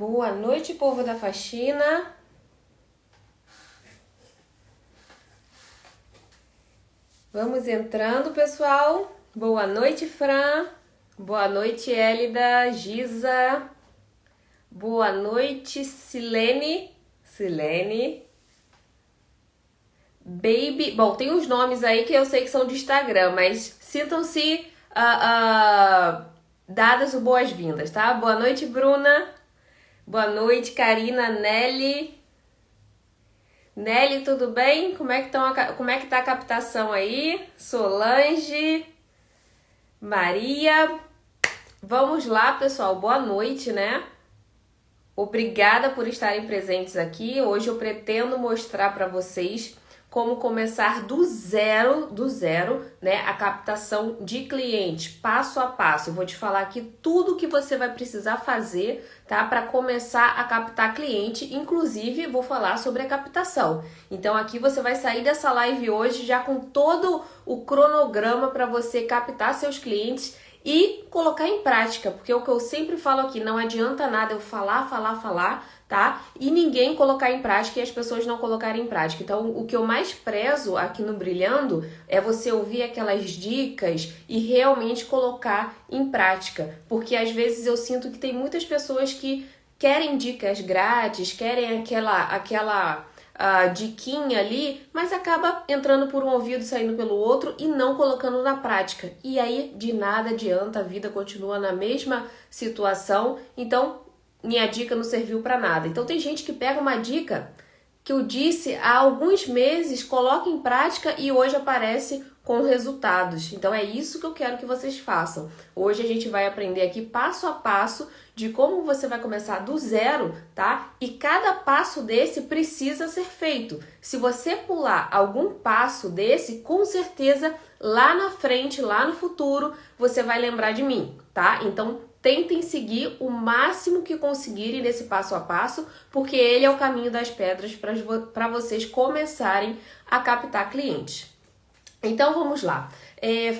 Boa noite, povo da faxina. Vamos entrando, pessoal. Boa noite, Fran. Boa noite, Hélida, Giza. Boa noite, Silene. Baby. Bom, tem uns nomes aí que eu sei que são de Instagram, mas sintam-se dadas as boas-vindas, tá? Boa noite, Bruna. Boa noite, Karina, Nelly. Nelly, tudo bem? Como é que tá a captação aí? Solange, Maria. Vamos lá, pessoal. Boa noite, né? Obrigada por estarem presentes aqui. Hoje eu pretendo mostrar para vocês como começar do zero, né, a captação de clientes, passo a passo. Eu vou te falar aqui tudo que você vai precisar fazer, tá, para começar a captar cliente, inclusive vou falar sobre a captação. Então aqui você vai sair dessa live hoje já com todo o cronograma para você captar seus clientes e colocar em prática, porque o que eu sempre falo aqui, não adianta nada eu falar, tá? E ninguém colocar em prática e as pessoas não colocarem em prática. Então, o que eu mais prezo aqui no Brilhando é você ouvir aquelas dicas e realmente colocar em prática. Porque às vezes eu sinto que tem muitas pessoas que querem dicas grátis, querem aquela diquinha ali, mas acaba entrando por um ouvido, saindo pelo outro e não colocando na prática. E aí de nada adianta, a vida continua na mesma situação. Então, minha dica não serviu para nada. Então tem gente que pega uma dica que eu disse há alguns meses, coloca em prática e hoje aparece com resultados. Então é isso que eu quero que vocês façam. Hoje a gente vai aprender aqui passo a passo de como você vai começar do zero, tá? E cada passo desse precisa ser feito. Se você pular algum passo desse, com certeza lá na frente, lá no futuro, você vai lembrar de mim, tá? Então tentem seguir o máximo que conseguirem nesse passo a passo, porque ele é o caminho das pedras para vocês começarem a captar clientes. Então vamos lá.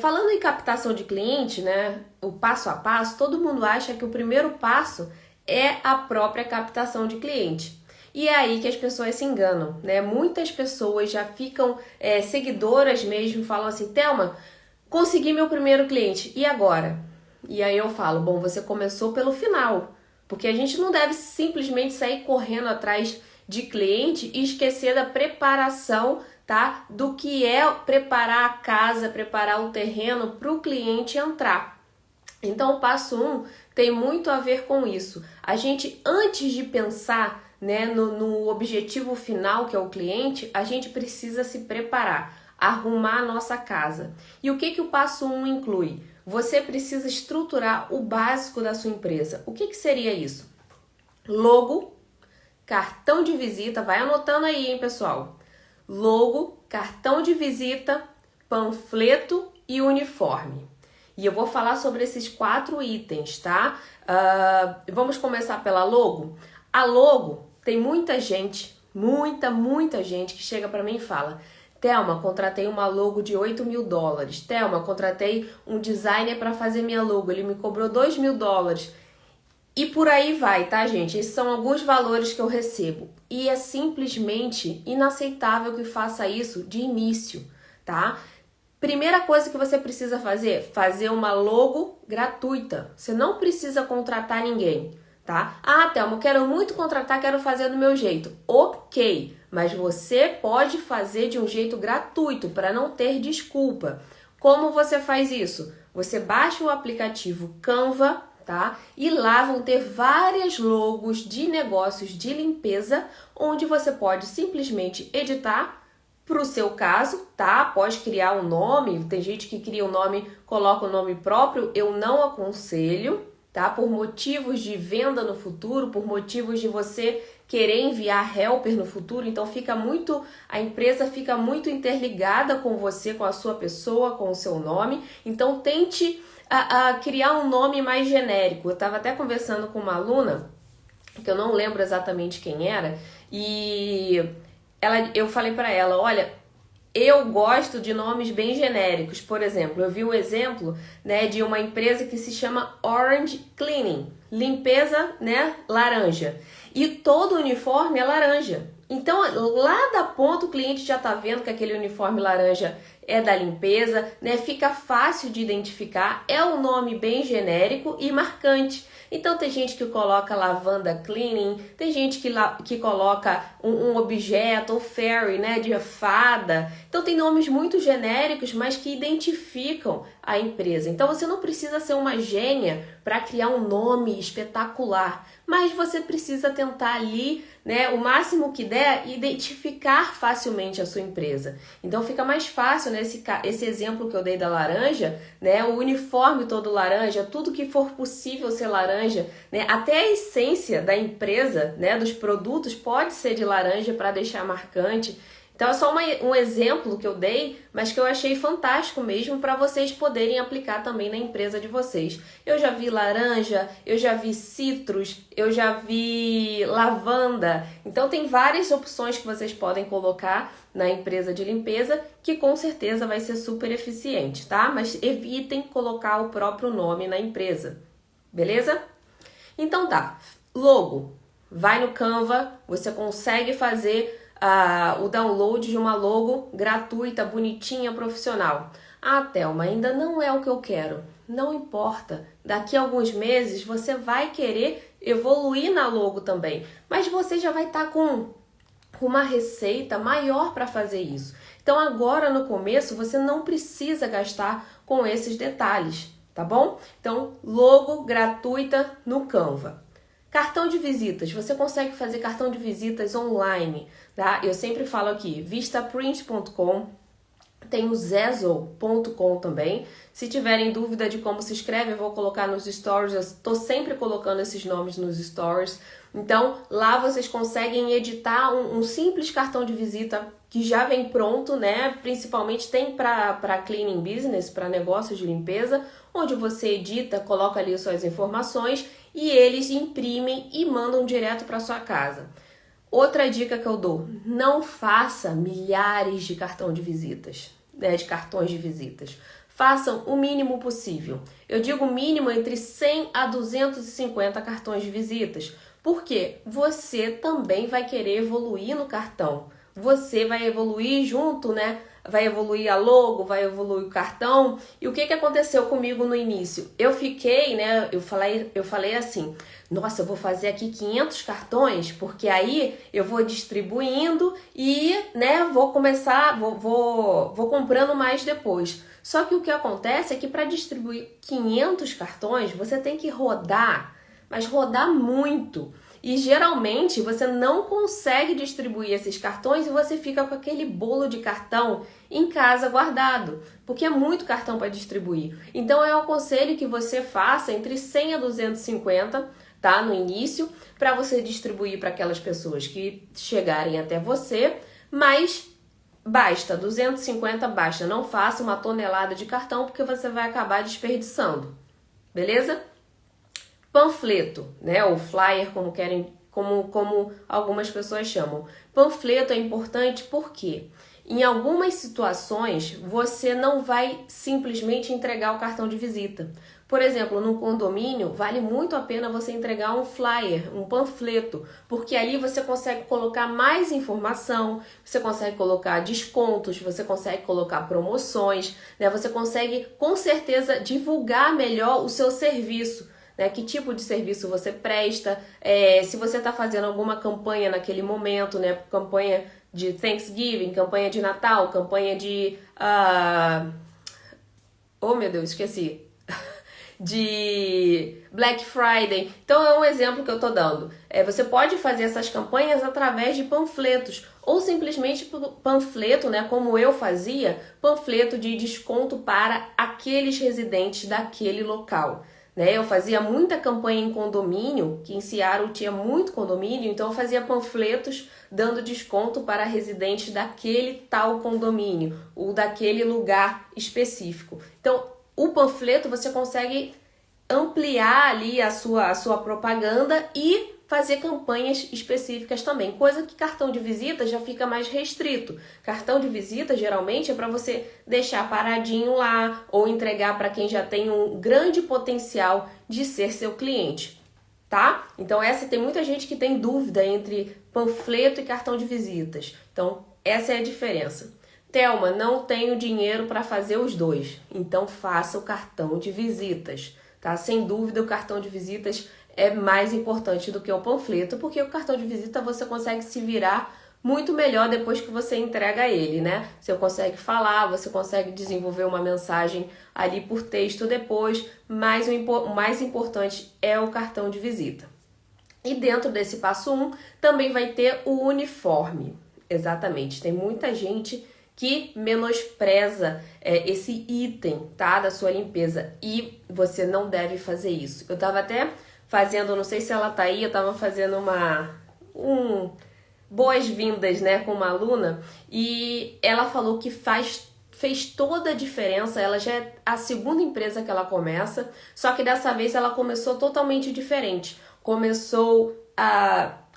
Falando em captação de cliente, né, o passo a passo, todo mundo acha que o primeiro passo é a própria captação de cliente. E é aí que as pessoas se enganam, né? Muitas pessoas já ficam seguidoras mesmo, falam assim, Thelma, consegui meu primeiro cliente, e agora? E aí eu falo, bom, você começou pelo final, porque a gente não deve simplesmente sair correndo atrás de cliente e esquecer da preparação, tá? Do que é preparar a casa, preparar o terreno para o cliente entrar. Então o passo 1 tem muito a ver com isso. A gente, antes de pensar, né, no objetivo final, que é o cliente, a gente precisa se preparar, arrumar a nossa casa. E o que o passo 1 inclui? Você precisa estruturar o básico da sua empresa. O que seria isso? Logo, cartão de visita, vai anotando aí, hein, pessoal? Logo, cartão de visita, panfleto e uniforme. E eu vou falar sobre esses 4 itens, tá? Vamos começar pela logo? A logo, tem muita gente, muita gente que chega para mim e fala, Thelma, contratei uma logo de $8.000. Thelma, contratei um designer para fazer minha logo, ele me cobrou $2.000. E por aí vai, tá, gente? Esses são alguns valores que eu recebo. E é simplesmente inaceitável que faça isso de início, tá? Primeira coisa que você precisa fazer uma logo gratuita. Você não precisa contratar ninguém, tá? Ah, Thelma, eu quero muito contratar, quero fazer do meu jeito. Ok, mas você pode fazer de um jeito gratuito para não ter desculpa. Como você faz isso? Você baixa o aplicativo Canva, tá? E lá vão ter várias logos de negócios de limpeza, onde você pode simplesmente editar para o seu caso, tá? Pode criar um nome, tem gente que cria um nome, coloca o nome próprio, eu não aconselho, tá? Por motivos de venda no futuro, por motivos de você querer enviar helper no futuro, então a empresa fica muito interligada com você, com a sua pessoa, com o seu nome, então tente criar um nome mais genérico. Eu estava até conversando com uma aluna, que eu não lembro exatamente quem era, e eu falei para ela, olha, Eu gosto de nomes bem genéricos. Por exemplo, eu vi um exemplo, né, de uma empresa que se chama Orange Cleaning, limpeza, né, laranja. E todo o uniforme é laranja. Então, lá da ponta, o cliente já está vendo que aquele uniforme laranja é da limpeza, né? Fica fácil de identificar, é um nome bem genérico e marcante. Então, tem gente que coloca lavanda cleaning, tem gente que coloca um objeto, ou fairy, né, de fada. Então, tem nomes muito genéricos, mas que identificam a empresa. Então, você não precisa ser uma gênia para criar um nome espetacular, mas você precisa tentar ali, né, o máximo que der, identificar facilmente a sua empresa. Então fica mais fácil, né, esse exemplo que eu dei da laranja, né, o uniforme todo laranja, tudo que for possível ser laranja, né, até a essência da empresa, né, dos produtos pode ser de laranja para deixar marcante. Então é só um exemplo que eu dei, mas que eu achei fantástico mesmo para vocês poderem aplicar também na empresa de vocês. Eu já vi laranja, eu já vi citrus, eu já vi lavanda. Então tem várias opções que vocês podem colocar na empresa de limpeza que com certeza vai ser super eficiente, tá? Mas evitem colocar o próprio nome na empresa, beleza? Então tá, logo, vai no Canva, você consegue fazer o download de uma logo gratuita, bonitinha, profissional. Ah, Thelma, ainda não é o que eu quero. Não importa. Daqui a alguns meses você vai querer evoluir na logo também. Mas você já vai estar com uma receita maior para fazer isso. Então agora no começo você não precisa gastar com esses detalhes, tá bom? Então logo gratuita no Canva. Cartão de visitas, você consegue fazer cartão de visitas online, tá? Eu sempre falo aqui, vistaprint.com, tem o Zezo.com também. Se tiverem dúvida de como se escreve, eu vou colocar nos stories, eu estou sempre colocando esses nomes nos stories. Então, lá vocês conseguem editar um simples cartão de visita que já vem pronto, né? Principalmente tem para cleaning business, para negócios de limpeza, onde você edita, coloca ali suas informações e eles imprimem e mandam direto para sua casa. Outra dica que eu dou, não faça milhares de cartões de visitas, né, de cartões de visitas. Façam o mínimo possível. Eu digo mínimo entre 100 a 250 cartões de visitas, porque você também vai querer evoluir no cartão. Você vai evoluir junto, né? Vai evoluir a logo, vai evoluir o cartão. E o que aconteceu comigo no início? Eu fiquei, né? Eu falei assim, nossa, eu vou fazer aqui 500 cartões, porque aí eu vou distribuindo e, né, vou começar, vou comprando mais depois. Só que o que acontece é que para distribuir 500 cartões, você tem que rodar, mas rodar muito. E geralmente você não consegue distribuir esses cartões e você fica com aquele bolo de cartão em casa guardado, porque é muito cartão para distribuir. Então eu aconselho que você faça entre 100 a 250, tá, no início, para você distribuir para aquelas pessoas que chegarem até você, mas basta, 250 basta, não faça uma tonelada de cartão porque você vai acabar desperdiçando, beleza? Panfleto, né, ou flyer, como algumas pessoas chamam. Panfleto é importante porque em algumas situações você não vai simplesmente entregar o cartão de visita. Por exemplo, num condomínio, vale muito a pena você entregar um flyer, um panfleto, porque ali você consegue colocar mais informação, você consegue colocar descontos, você consegue colocar promoções, né? Você consegue com certeza divulgar melhor o seu serviço. Né, que tipo de serviço você presta, se você está fazendo alguma campanha naquele momento, né, campanha de Thanksgiving, campanha de Natal, campanha de... oh, meu Deus, esqueci. De Black Friday. Então é um exemplo que eu estou dando. Você pode fazer essas campanhas através de panfletos ou simplesmente panfleto, né, como eu fazia, panfleto de desconto para aqueles residentes daquele local. Né? Eu fazia muita campanha em condomínio, que em Seattle tinha muito condomínio, então eu fazia panfletos dando desconto para residentes daquele tal condomínio ou daquele lugar específico. Então, o panfleto você consegue ampliar ali a sua propaganda e fazer campanhas específicas também, coisa que cartão de visita já fica mais restrito. Cartão de visita geralmente é para você deixar paradinho lá ou entregar para quem já tem um grande potencial de ser seu cliente, tá? Então essa tem muita gente que tem dúvida entre panfleto e cartão de visitas. Então essa é a diferença. Thelma, não tenho dinheiro para fazer os dois, então faça o cartão de visitas, tá? Sem dúvida o cartão de visitas é mais importante do que o panfleto, porque o cartão de visita você consegue se virar muito melhor depois que você entrega ele, né? Você consegue falar, você consegue desenvolver uma mensagem ali por texto depois, mas o mais importante é o cartão de visita. E dentro desse passo 1 também vai ter o uniforme. Exatamente, tem muita gente que menospreza esse item, tá, da sua limpeza, e você não deve fazer isso. Eu tava até fazendo, não sei se ela tá aí, eu tava fazendo boas-vindas, né, com uma aluna, e ela falou que fez toda a diferença. Ela já é a segunda empresa que ela começa, só que dessa vez ela começou totalmente diferente. Começou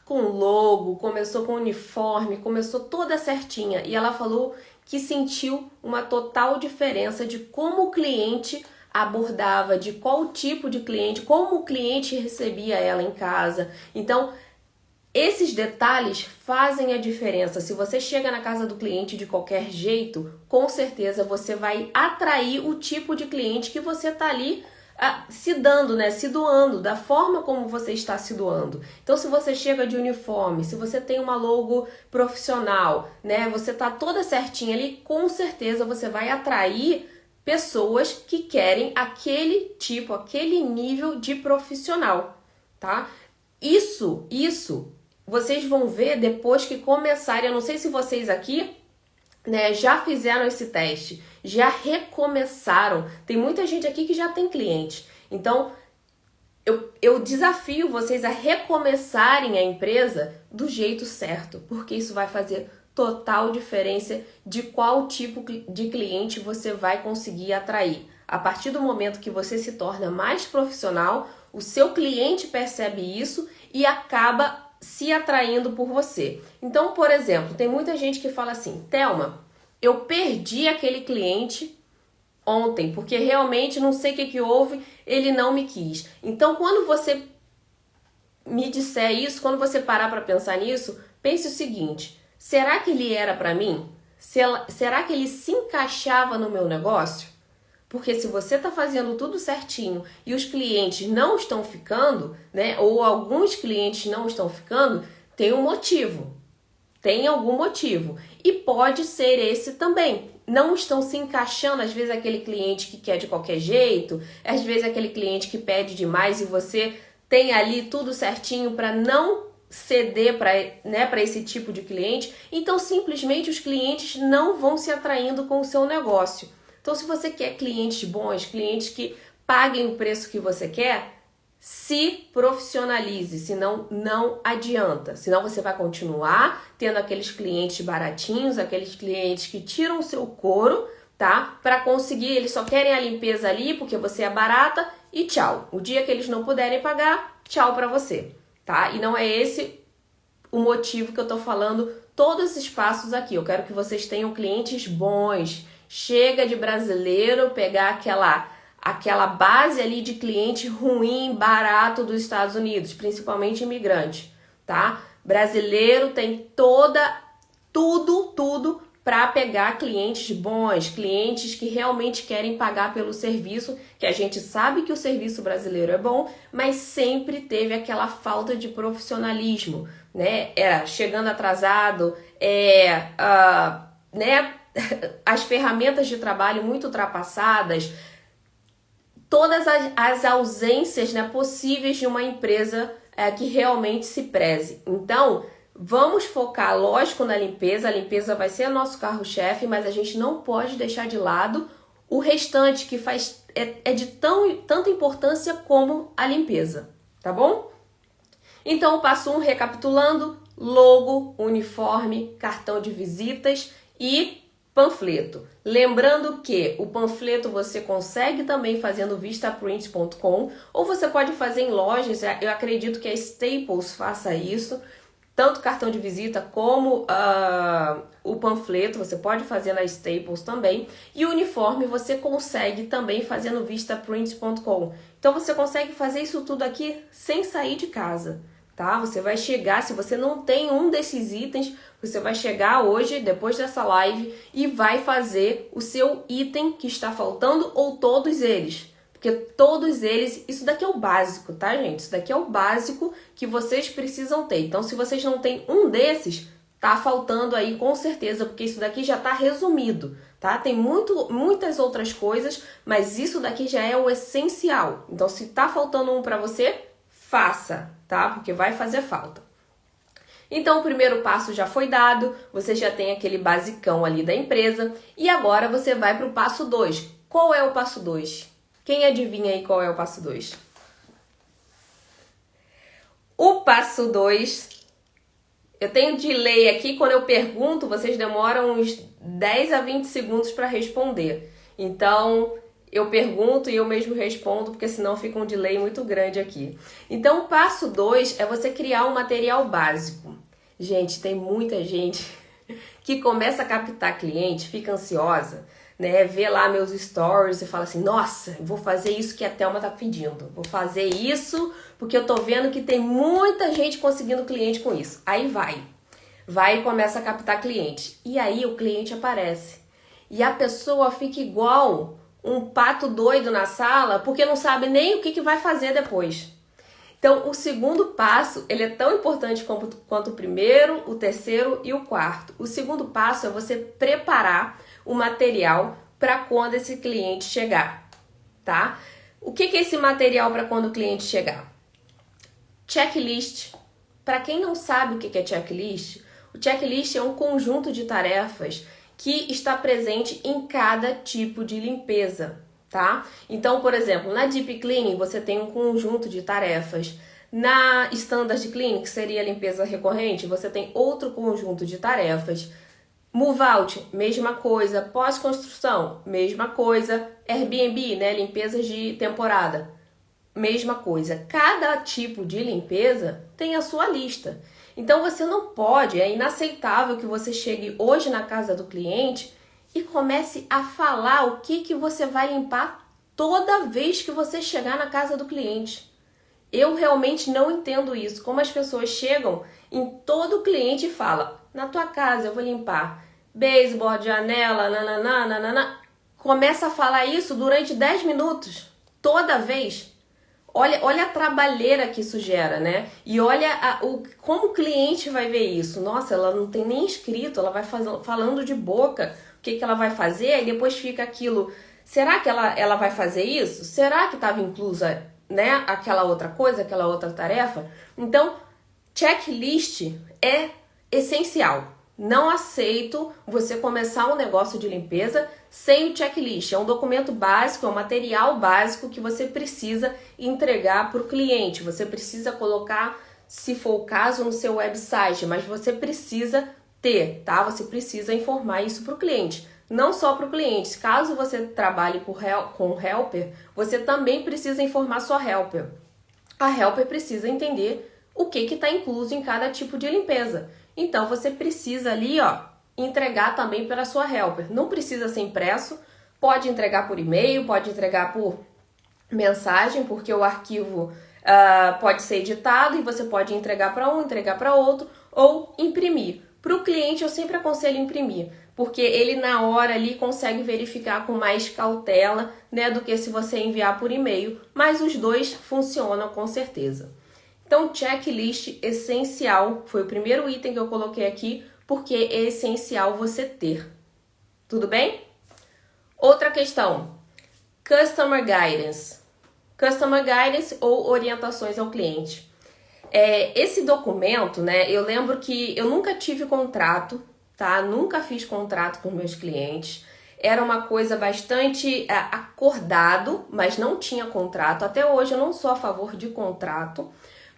com logo, começou com uniforme, começou toda certinha. E ela falou que sentiu uma total diferença de como o cliente abordava, de qual tipo de cliente, como o cliente recebia ela em casa. Então, esses detalhes fazem a diferença. Se você chega na casa do cliente de qualquer jeito, com certeza você vai atrair o tipo de cliente que você está ali se dando, né? Se doando, da forma como você está se doando. Então, se você chega de uniforme, se você tem uma logo profissional, né? Você tá toda certinha ali, com certeza você vai atrair pessoas que querem aquele tipo, aquele nível de profissional, tá? Isso, vocês vão ver depois que começarem. Eu não sei se vocês aqui, né, já fizeram esse teste, já recomeçaram. Tem muita gente aqui que já tem cliente. Então, eu desafio vocês a recomeçarem a empresa do jeito certo, porque isso vai fazer total diferença de qual tipo de cliente você vai conseguir atrair. A partir do momento que você se torna mais profissional, o seu cliente percebe isso e acaba se atraindo por você. Então, por exemplo, tem muita gente que fala assim: Thelma, eu perdi aquele cliente ontem, porque realmente não sei o que houve, ele não me quis. Então, quando você me disser isso, quando você parar para pensar nisso, pense o seguinte: será que ele era para mim? Será que ele se encaixava no meu negócio? Porque se você está fazendo tudo certinho e os clientes não estão ficando, né, ou alguns clientes não estão ficando, tem um motivo. Tem algum motivo. E pode ser esse também. Não estão se encaixando, às vezes, aquele cliente que quer de qualquer jeito, às vezes aquele cliente que pede demais e você tem ali tudo certinho para não ceder para esse tipo de cliente. Então, simplesmente, os clientes não vão se atraindo com o seu negócio. Então, se você quer clientes bons, clientes que paguem o preço que você quer, se profissionalize, senão não adianta. Senão você vai continuar tendo aqueles clientes baratinhos, aqueles clientes que tiram o seu couro, tá? Para conseguir, eles só querem a limpeza ali porque você é barata e tchau. O dia que eles não puderem pagar, tchau para você, tá? E não é esse o motivo que eu tô falando todos esses passos aqui. Eu quero que vocês tenham clientes bons. Chega de brasileiro pegar aquela base ali de cliente ruim, barato dos Estados Unidos, principalmente imigrante, tá? Brasileiro tem tudo para pegar clientes bons, clientes que realmente querem pagar pelo serviço, que a gente sabe que o serviço brasileiro é bom, mas sempre teve aquela falta de profissionalismo, né? Chegando atrasado, né? As ferramentas de trabalho muito ultrapassadas, todas as ausências, né, possíveis de uma empresa que realmente se preze. Então, vamos focar, lógico, na limpeza. A limpeza vai ser nosso carro-chefe, mas a gente não pode deixar de lado o restante, que é de tanta importância como a limpeza, tá bom? Então, o passo 1, recapitulando: logo, uniforme, cartão de visitas e Panfleto. Lembrando que o panfleto você consegue também fazer no vistaprint.com ou você pode fazer em lojas. Eu acredito que a Staples faça isso. Tanto cartão de visita como o panfleto você pode fazer na Staples também. E o uniforme você consegue também fazer no vistaprint.com. Então você consegue fazer isso tudo aqui sem sair de casa, tá? Você vai chegar, se você não tem um desses itens, você vai chegar hoje, depois dessa live, e vai fazer o seu item que está faltando ou todos eles. Porque todos eles, isso daqui é o básico, tá, gente? Isso daqui é o básico que vocês precisam ter. Então, se vocês não têm um desses, tá faltando aí com certeza, porque isso daqui já tá resumido, tá? Tem muitas outras coisas, mas isso daqui já é o essencial. Então, se tá faltando um para você, faça, tá? Porque vai fazer falta. Então, o primeiro passo já foi dado, você já tem aquele basicão ali da empresa, e agora você vai para o passo 2. Qual é o passo 2? Quem adivinha aí qual é o passo 2? O passo 2, eu tenho delay aqui, quando eu pergunto, vocês demoram uns 10 a 20 segundos para responder. Então, eu pergunto e eu mesmo respondo, porque senão fica um delay muito grande aqui. Então, o passo 2 é você criar um material básico. Gente, tem muita gente que começa a captar cliente, fica ansiosa, né? Vê lá meus stories e fala assim, nossa, vou fazer isso que a Thelma tá pedindo. Vou fazer isso porque eu tô vendo que tem muita gente conseguindo cliente com isso. Aí vai e começa a captar cliente. E aí o cliente aparece. E a pessoa fica igual um pato doido na sala porque não sabe nem o que vai fazer depois. Então, o segundo passo, ele é tão importante quanto o primeiro, o terceiro e o quarto. O segundo passo é você preparar o material para quando esse cliente chegar, tá? O que é esse material para quando o cliente chegar? Checklist. Para quem não sabe o que é checklist, o checklist é um conjunto de tarefas que está presente em cada tipo de limpeza, tá? Então, por exemplo, na Deep Cleaning você tem um conjunto de tarefas. Na Standard Cleaning, que seria a limpeza recorrente, você tem outro conjunto de tarefas. Move out, mesma coisa. Pós-construção, mesma coisa. Airbnb, né, limpezas de temporada, mesma coisa. Cada tipo de limpeza tem a sua lista. Então você não pode, é inaceitável que você chegue hoje na casa do cliente e comece a falar o que você vai limpar toda vez que você chegar na casa do cliente. Eu realmente não entendo isso. Como as pessoas chegam em todo cliente e falam, na tua casa eu vou limpar baseboard, janela, nananá, nananá. Começa a falar isso durante 10 minutos, toda vez. Olha a trabalheira que isso gera, né? E olha como o cliente vai ver isso. Nossa, ela não tem nem escrito, ela vai falando de boca o que ela vai fazer, e depois fica aquilo. Será que ela vai fazer isso? Será que estava inclusa, né, aquela outra coisa, aquela outra tarefa? Então, checklist é essencial. Não aceito você começar um negócio de limpeza sem o checklist. É um documento básico, é um material básico que você precisa entregar para o cliente. Você precisa colocar, se for o caso, no seu website, mas você precisa ter, tá? Você precisa informar isso para o cliente. Não só para o cliente. Caso você trabalhe com helper, você também precisa informar sua helper. A helper precisa entender o que está incluso em cada tipo de limpeza. Então, você precisa ali, ó, entregar também para a sua helper. Não precisa ser impresso, pode entregar por e-mail, pode entregar por mensagem, porque o arquivo pode ser editado e você pode entregar para um, entregar para outro ou imprimir. Para o cliente, eu sempre aconselho imprimir, porque ele na hora ali consegue verificar com mais cautela, né, do que se você enviar por e-mail, mas os dois funcionam com certeza. Então, checklist essencial, foi o primeiro item que eu coloquei aqui, porque é essencial você ter. Tudo bem? Outra questão, Customer Guidance. Customer Guidance ou orientações ao cliente. Esse documento, né, eu lembro que eu nunca tive contrato, tá? Nunca fiz contrato com meus clientes. Era uma coisa bastante acordado, mas não tinha contrato. Até hoje eu não sou a favor de contrato,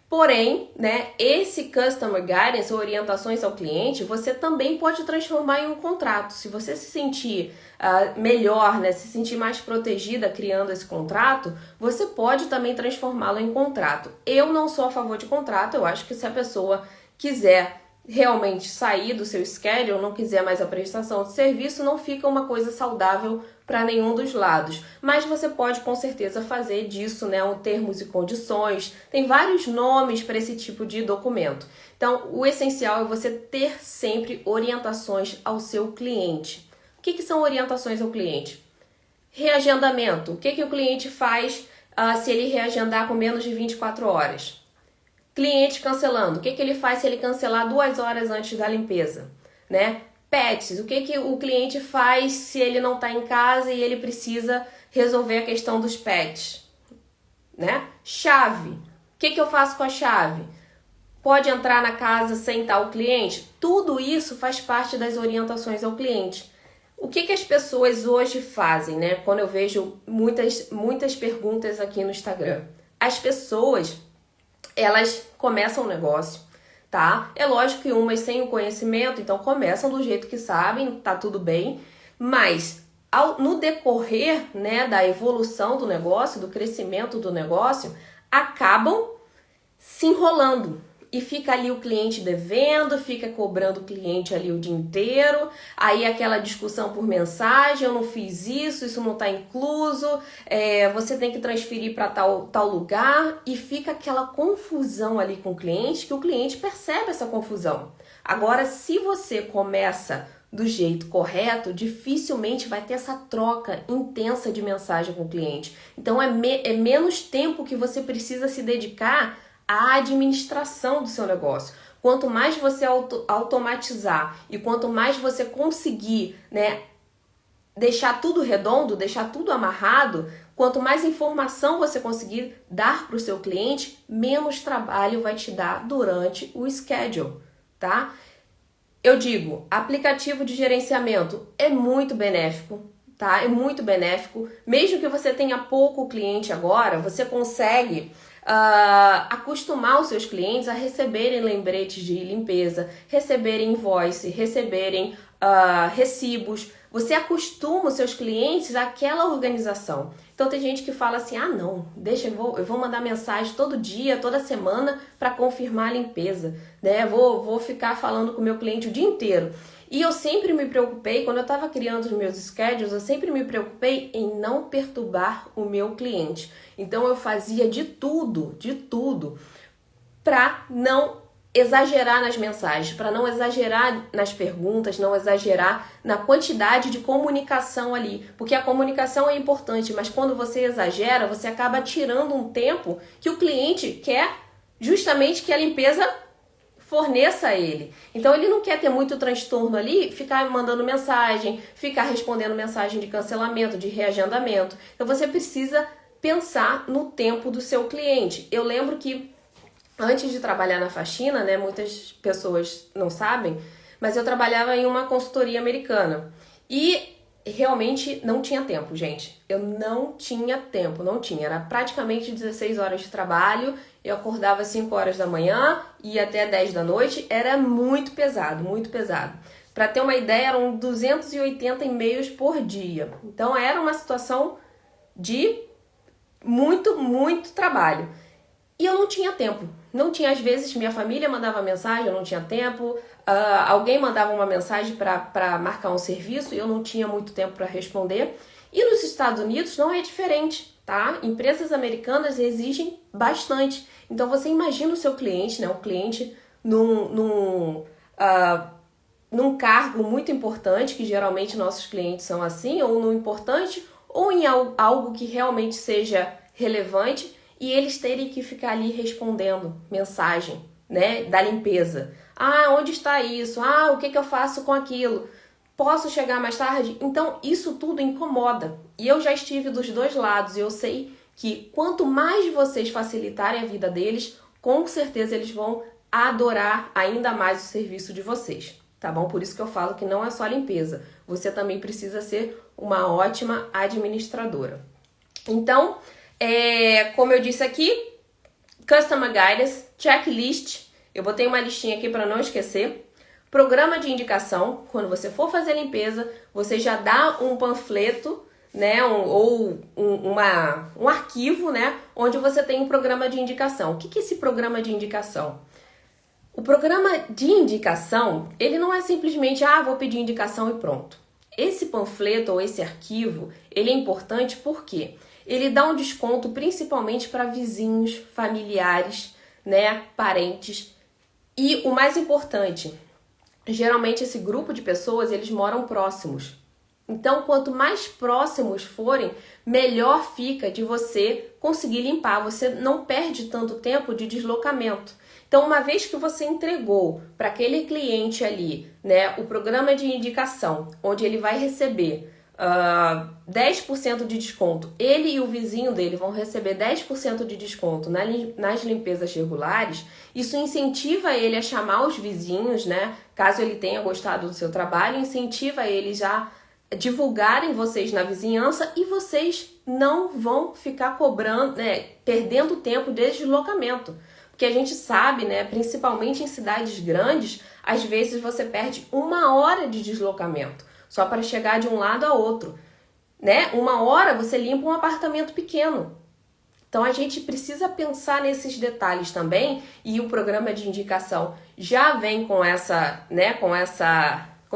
Porém, né, esse Customer Guidance, orientações ao cliente, você também pode transformar em um contrato. Se você se sentir melhor, né, se sentir mais protegida criando esse contrato, você pode também transformá-lo em contrato. Eu não sou a favor de contrato, eu acho que se a pessoa quiser realmente sair do seu schedule, não quiser mais a prestação de serviço, não fica uma coisa saudável para nenhum dos lados. Mas você pode com certeza fazer disso, né, um termos e condições. Tem vários nomes para esse tipo de documento. Então, o essencial é você ter sempre orientações ao seu cliente. O que são orientações ao cliente? Reagendamento. O que o cliente faz se ele reagendar com menos de 24 horas? Cliente cancelando. O que ele faz se ele cancelar 2 horas antes da limpeza? Né? Pets. O que o cliente faz se ele não está em casa e ele precisa resolver a questão dos pets? Né? Chave. O que eu faço com a chave? Pode entrar na casa sem tal cliente? Tudo isso faz parte das orientações ao cliente. O que as pessoas hoje fazem, né? Quando eu vejo muitas perguntas aqui no Instagram. As pessoas, elas começam um negócio, tá? É lógico que umas sem o conhecimento, então começam do jeito que sabem, tá tudo bem. Mas no decorrer, né, da evolução do negócio, do crescimento do negócio, acabam se enrolando. E fica ali o cliente devendo, fica cobrando o cliente ali o dia inteiro, aí aquela discussão por mensagem, eu não fiz isso não está incluso, você tem que transferir para tal lugar, e fica aquela confusão ali com o cliente, que o cliente percebe essa confusão. Agora, se você começa do jeito correto, dificilmente vai ter essa troca intensa de mensagem com o cliente. Então, é menos tempo que você precisa se dedicar a administração do seu negócio. Quanto mais você automatizar e quanto mais você conseguir, né, deixar tudo redondo, deixar tudo amarrado, quanto mais informação você conseguir dar para o seu cliente, menos trabalho vai te dar durante o schedule, tá? Eu digo, aplicativo de gerenciamento é muito benéfico, tá? É muito benéfico. Mesmo que você tenha pouco cliente agora, você consegue acostumar os seus clientes a receberem lembretes de limpeza, receberem invoice, receberem recibos. Você acostuma os seus clientes àquela organização. Então tem gente que fala assim, não, deixa, eu vou mandar mensagem todo dia, toda semana para confirmar a limpeza, né? Vou ficar falando com o meu cliente o dia inteiro. E eu sempre me preocupei, quando eu estava criando os meus schedules, eu sempre me preocupei em não perturbar o meu cliente. Então eu fazia de tudo para não exagerar nas mensagens, para não exagerar nas perguntas, não exagerar na quantidade de comunicação ali. Porque a comunicação é importante, mas quando você exagera, você acaba tirando um tempo que o cliente quer justamente que a limpeza forneça a ele. Então ele não quer ter muito transtorno ali, ficar mandando mensagem, ficar respondendo mensagem de cancelamento, de reagendamento. Então você precisa pensar no tempo do seu cliente. Eu lembro que antes de trabalhar na faxina, né, muitas pessoas não sabem, mas eu trabalhava em uma consultoria americana. E realmente não tinha tempo, gente. Eu não tinha tempo, não tinha. Era praticamente 16 horas de trabalho. Eu acordava às 5 horas da manhã e até 10 da noite. Era muito pesado, muito pesado. Para ter uma ideia, eram 280 e-mails por dia. Então era uma situação de muito trabalho. E eu não tinha tempo. Não tinha, às vezes, minha família mandava mensagem, eu não tinha tempo. Alguém mandava uma mensagem para marcar um serviço e eu não tinha muito tempo para responder. E nos Estados Unidos não é diferente, tá? Empresas americanas exigem bastante. Então você imagina o seu cliente, né? O cliente num cargo muito importante, que geralmente nossos clientes são assim, ou no importante, ou em algo que realmente seja relevante, e eles terem que ficar ali respondendo mensagem, né, da limpeza. Onde está isso? O que eu faço com aquilo? Posso chegar mais tarde? Então, isso tudo incomoda. E eu já estive dos dois lados e eu sei que quanto mais vocês facilitarem a vida deles, com certeza eles vão adorar ainda mais o serviço de vocês, tá bom? Por isso que eu falo que não é só limpeza. Você também precisa ser uma ótima administradora. Então, como eu disse aqui, Customer Guidance, Checklist, eu botei uma listinha aqui para não esquecer. Programa de indicação, quando você for fazer limpeza, você já dá um panfleto, né, um arquivo, né, onde você tem um programa de indicação. O que é esse programa de indicação? O programa de indicação, ele não é simplesmente, vou pedir indicação e pronto. Esse panfleto ou esse arquivo, ele é importante porque ele dá um desconto principalmente para vizinhos, familiares, né, parentes. E o mais importante, geralmente esse grupo de pessoas, eles moram próximos. Então, quanto mais próximos forem, melhor fica de você conseguir limpar. Você não perde tanto tempo de deslocamento. Então, uma vez que você entregou para aquele cliente ali, né, o programa de indicação, onde ele vai receber 10% de desconto, ele e o vizinho dele vão receber 10% de desconto nas limpezas regulares, isso incentiva ele a chamar os vizinhos, né, caso ele tenha gostado do seu trabalho, incentiva ele já divulgarem vocês na vizinhança e vocês não vão ficar cobrando, né, perdendo tempo de deslocamento. Porque a gente sabe, né, principalmente em cidades grandes, às vezes você perde 1 hora de deslocamento, só para chegar de um lado a outro, né? 1 hora você limpa um apartamento pequeno. Então a gente precisa pensar nesses detalhes também, e o programa de indicação já vem com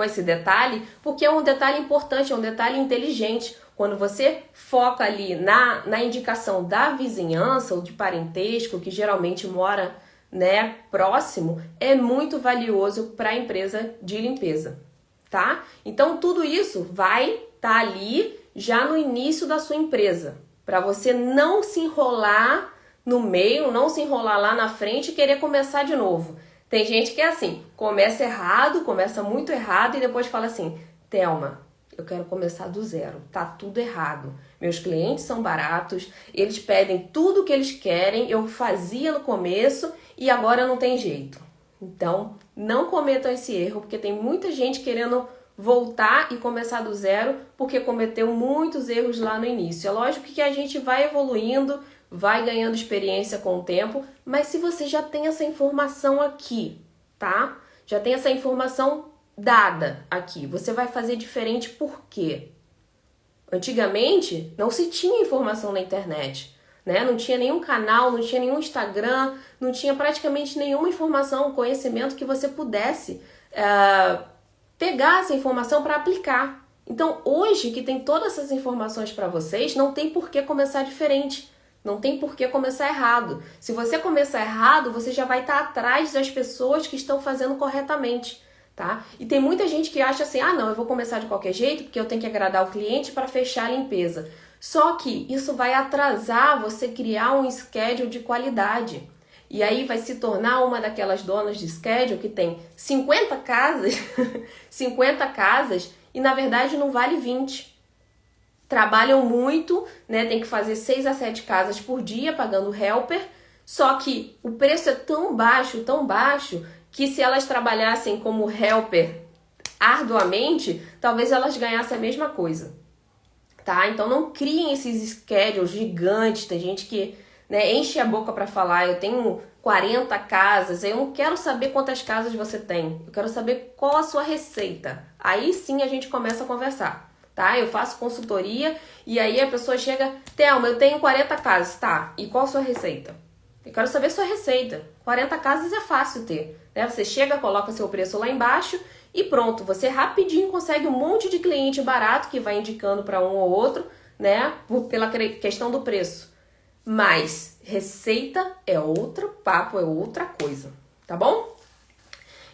esse detalhe, porque é um detalhe importante, é um detalhe inteligente. Quando você foca ali na indicação da vizinhança ou de parentesco, que geralmente mora, né, próximo, é muito valioso para a empresa de limpeza, tá? Então tudo isso vai estar ali já no início da sua empresa, para você não se enrolar no meio, não se enrolar lá na frente e querer começar de novo. Tem gente que é assim, começa errado, começa muito errado e depois fala assim, Thelma, eu quero começar do zero, tá tudo errado. Meus clientes são baratos, eles pedem tudo o que eles querem, eu fazia no começo e agora não tem jeito. Então, não cometam esse erro, porque tem muita gente querendo voltar e começar do zero, porque cometeu muitos erros lá no início. É lógico que a gente vai evoluindo, vai ganhando experiência com o tempo, mas se você já tem essa informação aqui, tá? Já tem essa informação dada aqui, você vai fazer diferente por quê? Antigamente não se tinha informação na internet, né? Não tinha nenhum canal, não tinha nenhum Instagram, não tinha praticamente nenhuma informação, conhecimento que você pudesse pegar essa informação para aplicar. Então hoje que tem todas essas informações para vocês, não tem por que começar diferente. Não tem por que começar errado. Se você começar errado, você já vai estar atrás das pessoas que estão fazendo corretamente, tá? E tem muita gente que acha assim, não, eu vou começar de qualquer jeito porque eu tenho que agradar o cliente para fechar a limpeza. Só que isso vai atrasar você criar um schedule de qualidade. E aí vai se tornar uma daquelas donas de schedule que tem 50 casas, 50 casas e na verdade não vale 20. Trabalham muito, né? Tem que fazer 6 a 7 casas por dia pagando helper, só que o preço é tão baixo, que se elas trabalhassem como helper arduamente, talvez elas ganhassem a mesma coisa, tá? Então não criem esses schedules gigantes, tem gente que, né, enche a boca para falar, eu tenho 40 casas, eu não quero saber quantas casas você tem, eu quero saber qual a sua receita. Aí sim a gente começa a conversar. Tá? Eu faço consultoria e aí a pessoa chega, Thelma, eu tenho 40 casas, tá? E qual a sua receita? Eu quero saber sua receita. 40 casas é fácil ter, né? Você chega, coloca seu preço lá embaixo e pronto, você rapidinho consegue um monte de cliente barato que vai indicando para um ou outro, né? Pela questão do preço. Mas receita é outro papo, é outra coisa, tá bom?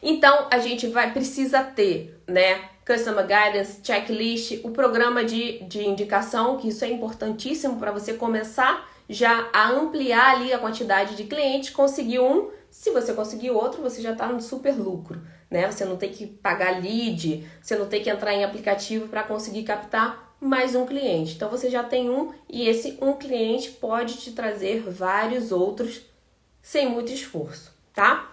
Então a gente precisa ter, né? Customer Guidance, Checklist, o programa de indicação, que isso é importantíssimo para você começar já a ampliar ali a quantidade de clientes, conseguir um, se você conseguir outro, você já está no super lucro, né? Você não tem que pagar lead, você não tem que entrar em aplicativo para conseguir captar mais um cliente. Então você já tem um e esse um cliente pode te trazer vários outros sem muito esforço, tá?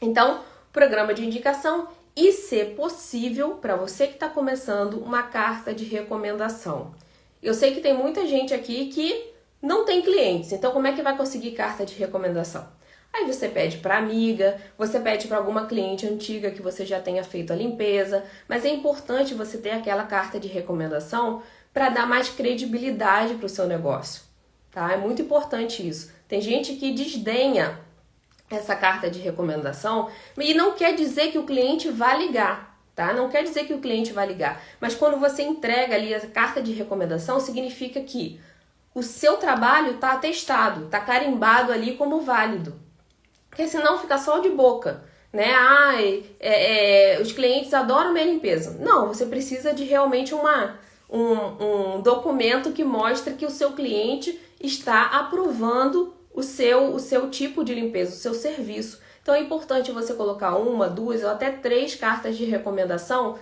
Então, programa de indicação e, se possível, para você que está começando, uma carta de recomendação. Eu sei que tem muita gente aqui que não tem clientes. Então, como é que vai conseguir carta de recomendação? Aí você pede para amiga, você pede para alguma cliente antiga que você já tenha feito a limpeza, mas é importante você ter aquela carta de recomendação para dar mais credibilidade para o seu negócio, tá? É muito importante isso. Tem gente que desdenha essa carta de recomendação e não quer dizer que o cliente vai ligar, tá? Não quer dizer que o cliente vai ligar, mas quando você entrega ali a carta de recomendação, significa que o seu trabalho está atestado, está carimbado ali como válido. Porque senão fica só de boca, né? Os clientes adoram minha limpeza. Não, você precisa de realmente um documento que mostre que o seu cliente está aprovando o seu tipo de limpeza, o seu serviço. Então é importante você colocar 1, 2 ou até 3 cartas de recomendação,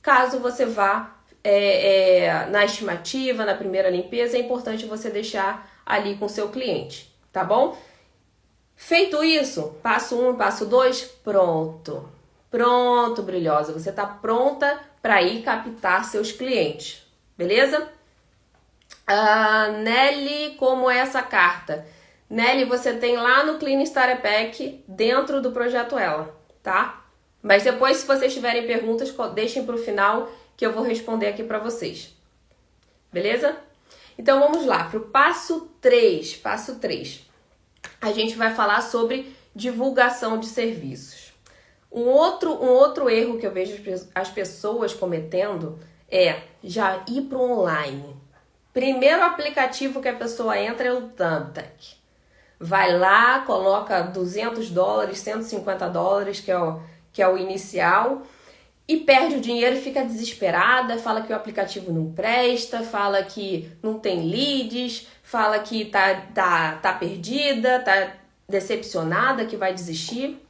caso você vá na estimativa, na primeira limpeza, é importante você deixar ali com o seu cliente, tá bom? Feito isso, passo 1 e passo 2, pronto. Pronto, brilhosa. Você está pronta para ir captar seus clientes, beleza? Nelly, como é essa carta? Nelly, você tem lá no Clean Starter Pack dentro do Projeto Ela, tá? Mas depois, se vocês tiverem perguntas, deixem para o final que eu vou responder aqui para vocês. Beleza? Então vamos lá, para o passo 3. Passo 3. A gente vai falar sobre divulgação de serviços. Um outro erro que eu vejo as pessoas cometendo é já ir para o online. Primeiro aplicativo que a pessoa entra é o Thumbtack. Vai lá, coloca $200, $150, que é o inicial, e perde o dinheiro e fica desesperada, fala que o aplicativo não presta, fala que não tem leads, fala que tá perdida, tá decepcionada, que vai desistir.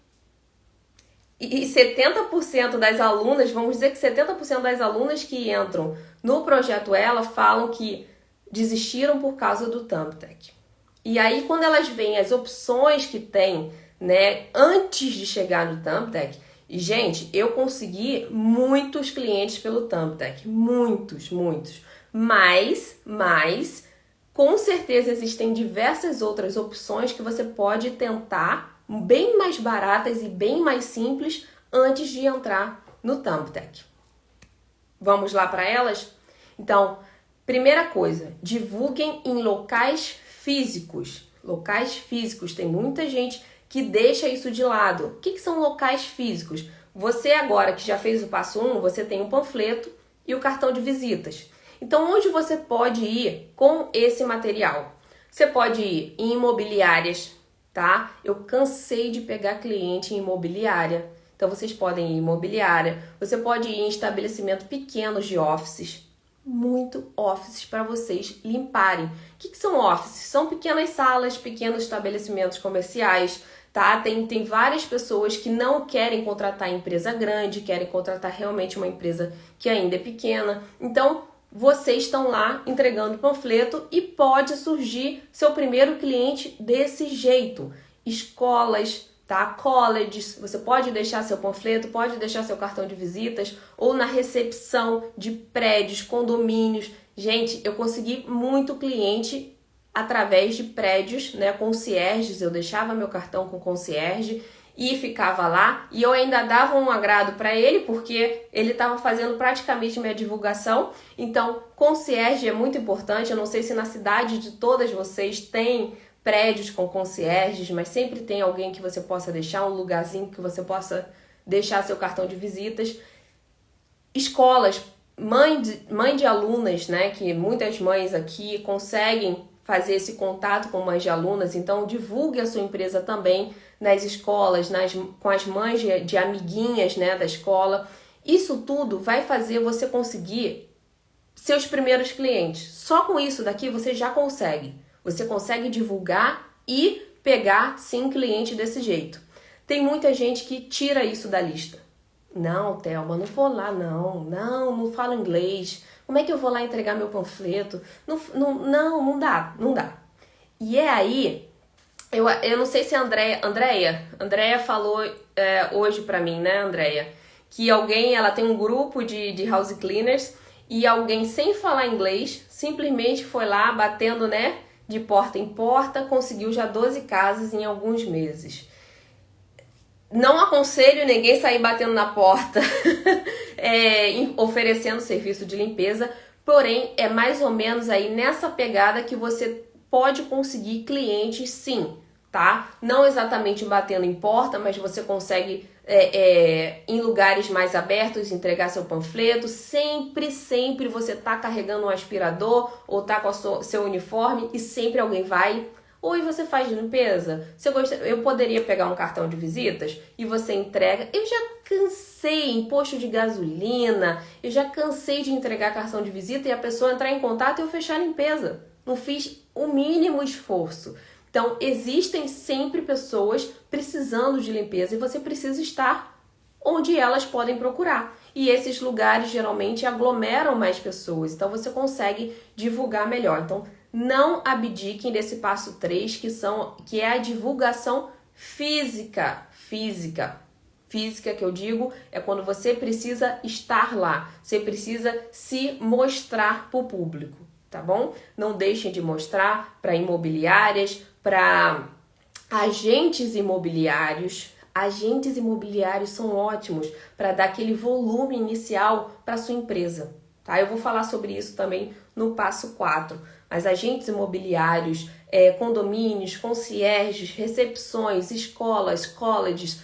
E 70% das alunas, vamos dizer que 70% das alunas que entram no Projeto Ela falam que desistiram por causa do Thumbtack. E aí, quando elas veem as opções que tem, né, antes de chegar no Thumbtack, e, gente, eu consegui muitos clientes pelo Thumbtack, muitos. Mas, com certeza existem diversas outras opções que você pode tentar, bem mais baratas e bem mais simples, antes de entrar no Thumbtack. Vamos lá para elas? Então, primeira coisa, divulguem em locais físicos. Locais físicos, tem muita gente que deixa isso de lado. O que são locais físicos? Você agora que já fez o passo 1, você tem um panfleto e o cartão de visitas. Então, onde você pode ir com esse material? Você pode ir em imobiliárias, tá? Eu cansei de pegar cliente em imobiliária. Então, vocês podem ir em imobiliária. Você pode ir em estabelecimentos pequenos de offices. Muito offices para vocês limparem. O que são offices? São pequenas salas, pequenos estabelecimentos comerciais, tá? Tem várias pessoas que não querem contratar empresa grande, querem contratar realmente uma empresa que ainda é pequena. Então, vocês estão lá entregando panfleto e pode surgir seu primeiro cliente desse jeito. Escolas, tá? Colleges, você pode deixar seu panfleto, pode deixar seu cartão de visitas ou na recepção de prédios, condomínios. Gente, eu consegui muito cliente através de prédios, né? Concierges, eu deixava meu cartão com concierge e ficava lá e eu ainda dava um agrado para ele porque ele estava fazendo praticamente minha divulgação. Então, concierge é muito importante. Eu não sei se na cidade de todas vocês tem prédios com concierges, mas sempre tem alguém que você possa deixar, um lugarzinho que você possa deixar seu cartão de visitas. Escolas, mãe de alunas, né, que muitas mães aqui conseguem fazer esse contato com mães de alunas, então divulgue a sua empresa também nas escolas, com as mães de amiguinhas, né, da escola. Isso tudo vai fazer você conseguir seus primeiros clientes. Só com isso daqui você já consegue. Você consegue divulgar e pegar, sim, cliente desse jeito. Tem muita gente que tira isso da lista. Não, Thelma, não vou lá, não falo inglês. Como é que eu vou lá entregar meu panfleto? Não dá. E é aí, eu não sei se a Andréia falou hoje pra mim, né, Andréia? Que ela tem um grupo de house cleaners e alguém sem falar inglês simplesmente foi lá batendo, né? de porta em porta, conseguiu já 12 casas em alguns meses. Não aconselho ninguém sair batendo na porta, oferecendo serviço de limpeza, porém é mais ou menos aí nessa pegada que você pode conseguir clientes, sim, tá? Não exatamente batendo em porta, mas você consegue em lugares mais abertos entregar seu panfleto. Sempre você tá carregando um aspirador ou tá com seu uniforme e sempre alguém vai. Oi, você faz limpeza? Eu poderia pegar um cartão de visitas e você entrega. Eu já cansei em posto de gasolina, eu já cansei de entregar cartão de visita e a pessoa entrar em contato e eu fechar a limpeza. Não fiz o mínimo esforço. Então, existem sempre pessoas precisando de limpeza e você precisa estar onde elas podem procurar. E esses lugares geralmente aglomeram mais pessoas, então você consegue divulgar melhor. Então, não abdiquem desse passo 3, que é a divulgação física. Física que eu digo é quando você precisa estar lá, você precisa se mostrar para o público, tá bom? Não deixem de mostrar para imobiliárias, para agentes imobiliários. Agentes imobiliários são ótimos para dar aquele volume inicial para sua empresa, tá? Eu vou falar sobre isso também no passo 4. Mas agentes imobiliários, condomínios, concierges, recepções, escolas, colleges,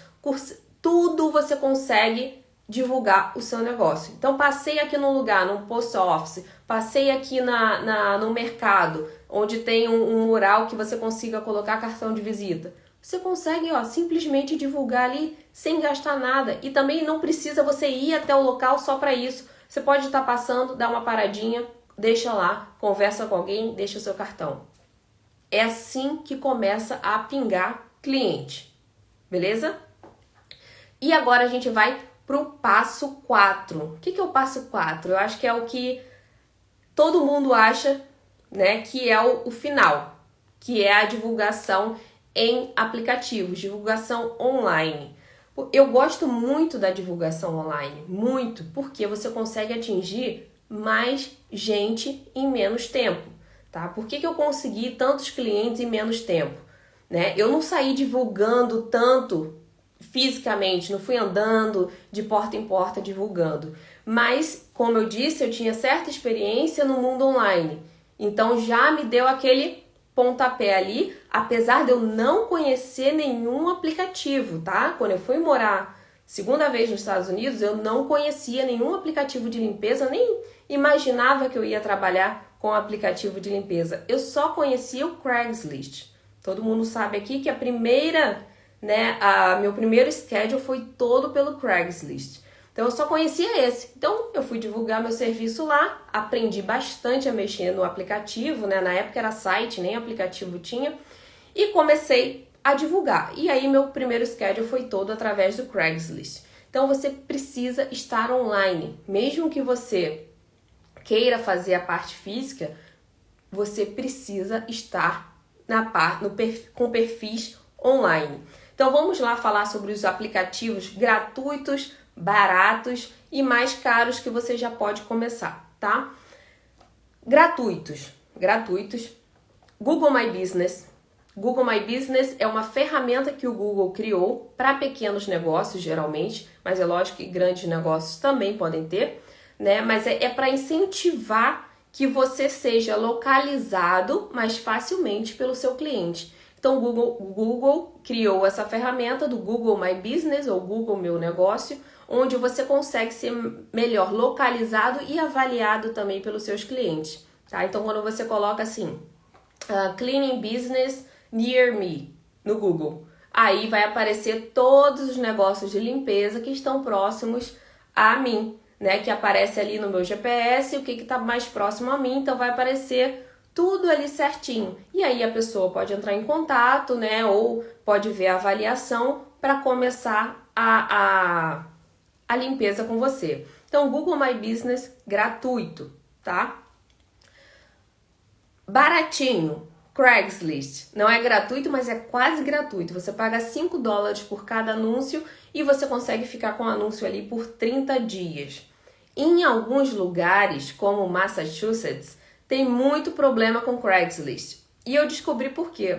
tudo você consegue divulgar o seu negócio. Então, passei aqui num lugar, num post office, passei aqui no mercado, onde tem um mural que você consiga colocar cartão de visita. Você consegue, simplesmente divulgar ali sem gastar nada. E também não precisa você ir até o local só para isso. Você pode estar passando, dar uma paradinha, deixa lá, conversa com alguém, deixa o seu cartão. É assim que começa a pingar cliente, beleza? E agora a gente vai pro passo 4. O que é o passo 4? Eu acho que é o que todo mundo acha, né, que é o final, que é a divulgação em aplicativos, divulgação online. Eu gosto muito da divulgação online, muito, porque você consegue atingir mais gente em menos tempo, tá? Por que eu consegui tantos clientes em menos tempo, né? Eu não saí divulgando tanto fisicamente, não fui andando de porta em porta divulgando, mas, como eu disse, eu tinha certa experiência no mundo online, então já me deu aquele pontapé ali, apesar de eu não conhecer nenhum aplicativo, tá? Quando eu fui morar segunda vez nos Estados Unidos, eu não conhecia nenhum aplicativo de limpeza, nem imaginava que eu ia trabalhar com aplicativo de limpeza. Eu só conhecia o Craigslist. Todo mundo sabe aqui que meu primeiro schedule foi todo pelo Craigslist. Então eu só conhecia esse. Então eu fui divulgar meu serviço lá, aprendi bastante a mexer no aplicativo, né? Na época era site, nem aplicativo tinha, e comecei a divulgar. E aí meu primeiro schedule foi todo através do Craigslist. Então você precisa estar online, mesmo que você queira fazer a parte física, você precisa estar com perfis online. Então vamos lá falar sobre os aplicativos gratuitos, baratos e mais caros que você já pode começar, tá? Gratuitos. Google My Business. Google My Business é uma ferramenta que o Google criou para pequenos negócios, geralmente, mas é lógico que grandes negócios também podem ter, né? Mas é para incentivar que você seja localizado mais facilmente pelo seu cliente. Então, o Google criou essa ferramenta do Google My Business ou Google Meu Negócio, onde você consegue ser melhor localizado e avaliado também pelos seus clientes, tá? Então, quando você coloca assim, Cleaning Business Near Me no Google, aí vai aparecer todos os negócios de limpeza que estão próximos a mim, né? Que aparece ali no meu GPS, o que está mais próximo a mim, então vai aparecer tudo ali certinho. E aí a pessoa pode entrar em contato, né? Ou pode ver a avaliação para começar a limpeza com você. Então, Google My Business gratuito, tá? Baratinho, Craigslist. Não é gratuito, mas é quase gratuito. Você paga $5 por cada anúncio e você consegue ficar com o anúncio ali por 30 dias. Em alguns lugares, como Massachusetts, tem muito problema com Craigslist. E eu descobri por quê.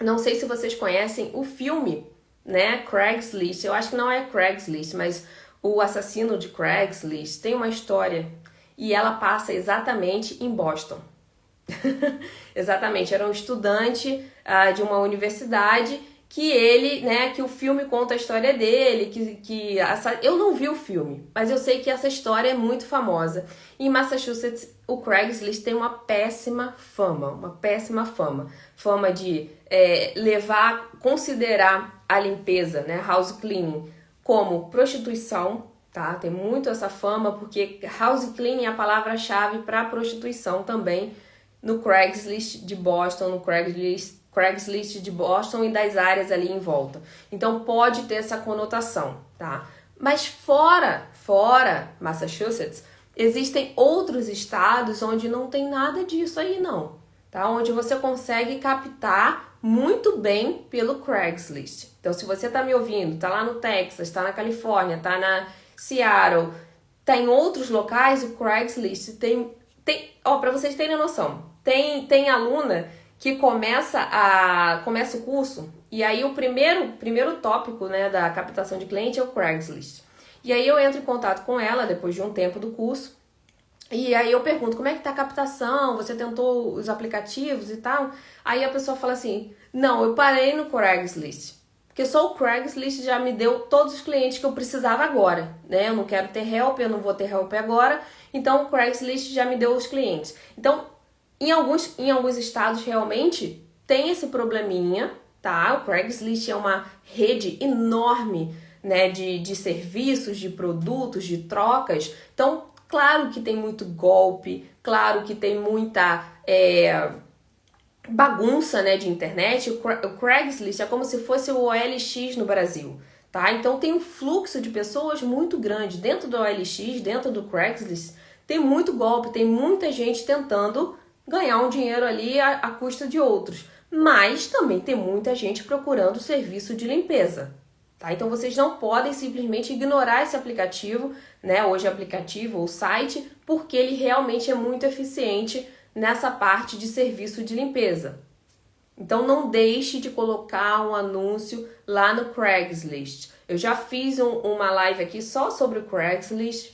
Não sei se vocês conhecem o filme, né? Craigslist. Eu acho que não é Craigslist, mas o assassino de Craigslist tem uma história e ela passa exatamente em Boston. Exatamente, era um estudante de uma universidade que ele, né, que o filme conta a história dele, eu não vi o filme, mas eu sei que essa história é muito famosa. Em Massachusetts, o Craigslist tem uma péssima fama, fama de considerar a limpeza, né, house cleaning, como prostituição, tá? Tem muito essa fama porque house cleaning é a palavra-chave para prostituição também no Craigslist de Boston, no Craigslist de Boston e das áreas ali em volta. Então pode ter essa conotação, tá? Mas fora Massachusetts, existem outros estados onde não tem nada disso aí não, tá? Onde você consegue captar muito bem pelo Craigslist. Então se você tá me ouvindo, tá lá no Texas, tá na Califórnia, tá na Seattle, tá em outros locais, o Craigslist para vocês terem noção, tem aluna que começa o curso e aí o primeiro tópico, né, da captação de cliente é o Craigslist. E aí eu entro em contato com ela depois de um tempo do curso e aí eu pergunto, como é que tá a captação? Você tentou os aplicativos e tal? Aí a pessoa fala assim, não, eu parei no Craigslist. Porque só o Craigslist já me deu todos os clientes que eu precisava agora, né? Eu não quero ter help, eu não vou ter help agora, então o Craigslist já me deu os clientes. Então, em alguns estados realmente tem esse probleminha, tá? O Craigslist é uma rede enorme, né, de serviços, de produtos, de trocas. Então, claro que tem muito golpe, claro que tem muita bagunça, né, de internet. O Craigslist é como se fosse o OLX no Brasil, tá? Então tem um fluxo de pessoas muito grande dentro do OLX, dentro do Craigslist. Tem muito golpe, tem muita gente tentando ganhar um dinheiro ali à custa de outros. Mas também tem muita gente procurando serviço de limpeza, tá? Então vocês não podem simplesmente ignorar esse aplicativo, né? Hoje aplicativo ou site, porque ele realmente é muito eficiente nessa parte de serviço de limpeza. Então não deixe de colocar um anúncio lá no Craigslist. Eu já fiz uma live aqui só sobre o Craigslist,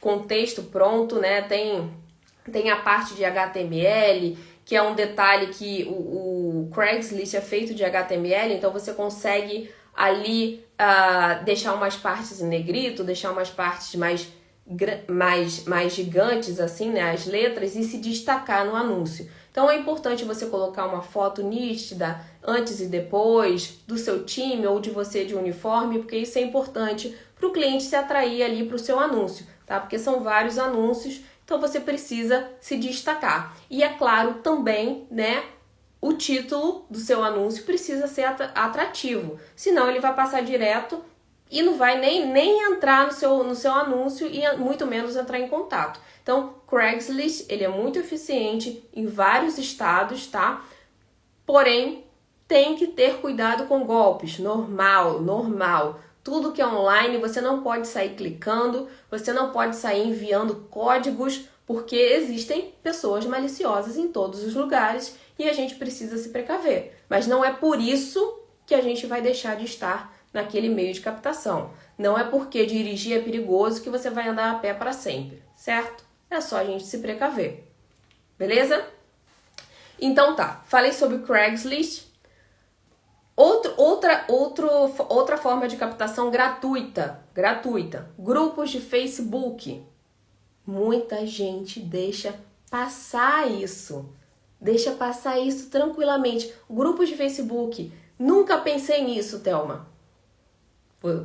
com texto pronto, né? Tem a parte de HTML, que é um detalhe que o Craigslist é feito de HTML, então você consegue ali deixar umas partes em negrito, deixar umas partes mais gigantes, assim, né, as letras, e se destacar no anúncio. Então é importante você colocar uma foto nítida antes e depois do seu time ou de você de uniforme, porque isso é importante para o cliente se atrair ali para o seu anúncio, tá? Porque são vários anúncios, então você precisa se destacar. E é claro também, né, o título do seu anúncio precisa ser atrativo, senão ele vai passar direto e não vai nem entrar no seu anúncio e muito menos entrar em contato. Então, Craigslist, ele é muito eficiente em vários estados, tá? Porém, tem que ter cuidado com golpes, normal. Tudo que é online, você não pode sair clicando, você não pode sair enviando códigos, porque existem pessoas maliciosas em todos os lugares e a gente precisa se precaver. Mas não é por isso que a gente vai deixar de estar naquele meio de captação. Não é porque dirigir é perigoso que você vai andar a pé para sempre, certo? É só a gente se precaver. Beleza? Então tá, falei sobre o Craigslist. Outra forma de captação gratuita. Grupos de Facebook. Muita gente deixa passar isso. Deixa passar isso tranquilamente. Grupos de Facebook. Nunca pensei nisso, Thelma.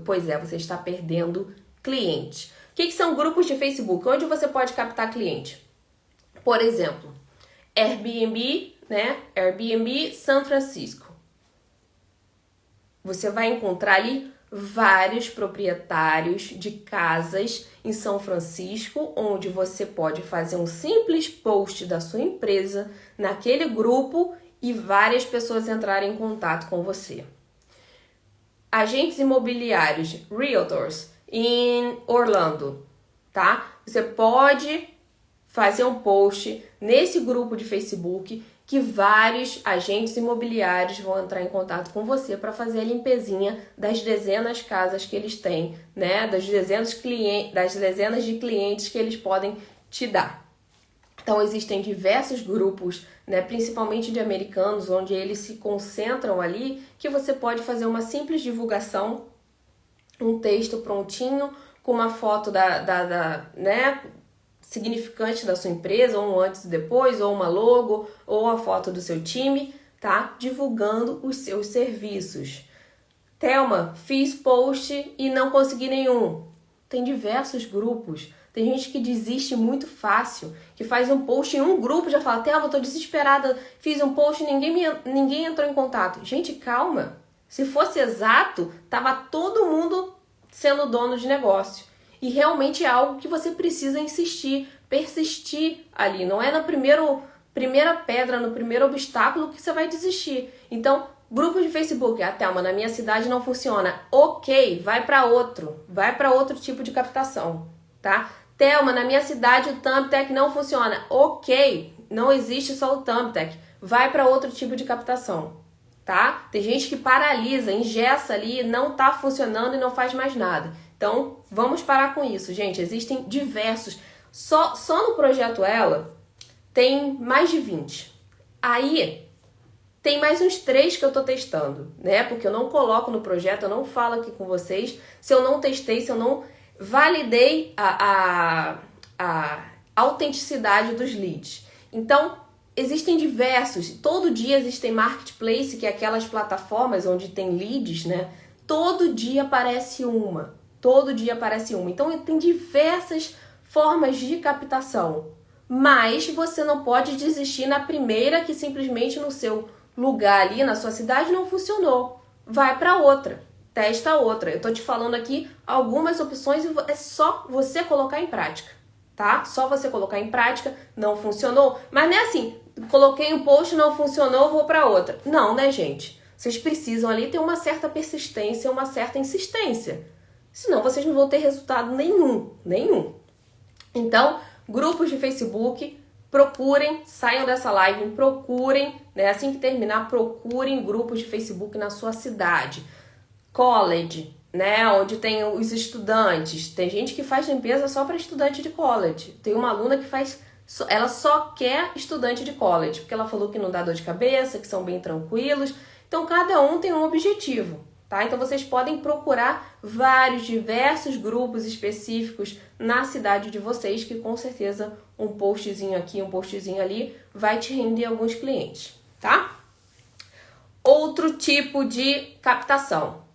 Pois é, você está perdendo cliente. O que são grupos de Facebook? Onde você pode captar cliente? Por exemplo, Airbnb, né? Airbnb São Francisco. Você vai encontrar ali vários proprietários de casas em São Francisco, onde você pode fazer um simples post da sua empresa naquele grupo e várias pessoas entrarem em contato com você. Agentes imobiliários, realtors, em Orlando, tá? Você pode fazer um post nesse grupo de Facebook que vários agentes imobiliários vão entrar em contato com você para fazer a limpezinha das dezenas de casas que eles têm, né? Das dezenas de clientes que eles podem te dar. Então existem diversos grupos, né, principalmente de americanos, onde eles se concentram ali, que você pode fazer uma simples divulgação, um texto prontinho, com uma foto né, significante da sua empresa, ou um antes e depois, ou uma logo, ou a foto do seu time, tá? Divulgando os seus serviços. Thelma, fiz post e não consegui nenhum. Tem diversos grupos. Tem gente que desiste muito fácil, que faz um post em um grupo e já fala, Thelma, tô desesperada, fiz um post e ninguém entrou em contato. Gente, calma. Se fosse exato, tava todo mundo sendo dono de negócio. E realmente é algo que você precisa insistir, persistir ali. Não é na primeira pedra, no primeiro obstáculo que você vai desistir. Então, grupo de Facebook, Thelma, na minha cidade não funciona. Ok, vai para outro tipo de captação, tá? Thelma, na minha cidade o Thumbtack não funciona. Ok, não existe só o Thumbtack. Vai para outro tipo de captação, tá? Tem gente que paralisa, engessa ali, não tá funcionando e não faz mais nada. Então, vamos parar com isso, gente. Existem diversos. Só no Projeto Ela tem mais de 20. Aí, tem mais uns 3 que eu tô testando, né? Porque eu não coloco no projeto, eu não falo aqui com vocês se eu não testei, se eu não validei a autenticidade dos leads. Então, existem diversos, todo dia existem marketplace, que é aquelas plataformas onde tem leads, né? Todo dia aparece uma. Então, tem diversas formas de captação. Mas você não pode desistir na primeira que simplesmente no seu lugar ali, na sua cidade, não funcionou. Vai para outra. Testa outra. Eu tô te falando aqui algumas opções e é só você colocar em prática, tá? Só você colocar em prática, não funcionou. Mas não é assim, coloquei um post, não funcionou, vou para outra. Não, né, gente? Vocês precisam ali ter uma certa persistência, uma certa insistência. Senão vocês não vão ter resultado nenhum. Então, grupos de Facebook, procurem, saiam dessa live, procurem, né? Assim que terminar, procurem grupos de Facebook na sua cidade. College, né? Onde tem os estudantes. Tem gente que faz limpeza só para estudante de college. Tem uma aluna que faz, ela só quer estudante de college, porque ela falou que não dá dor de cabeça, que são bem tranquilos. Então, cada um tem um objetivo, tá? Então, vocês podem procurar diversos grupos específicos na cidade de vocês, que com certeza um postzinho aqui, um postzinho ali, vai te render alguns clientes, tá? Outro tipo de captação,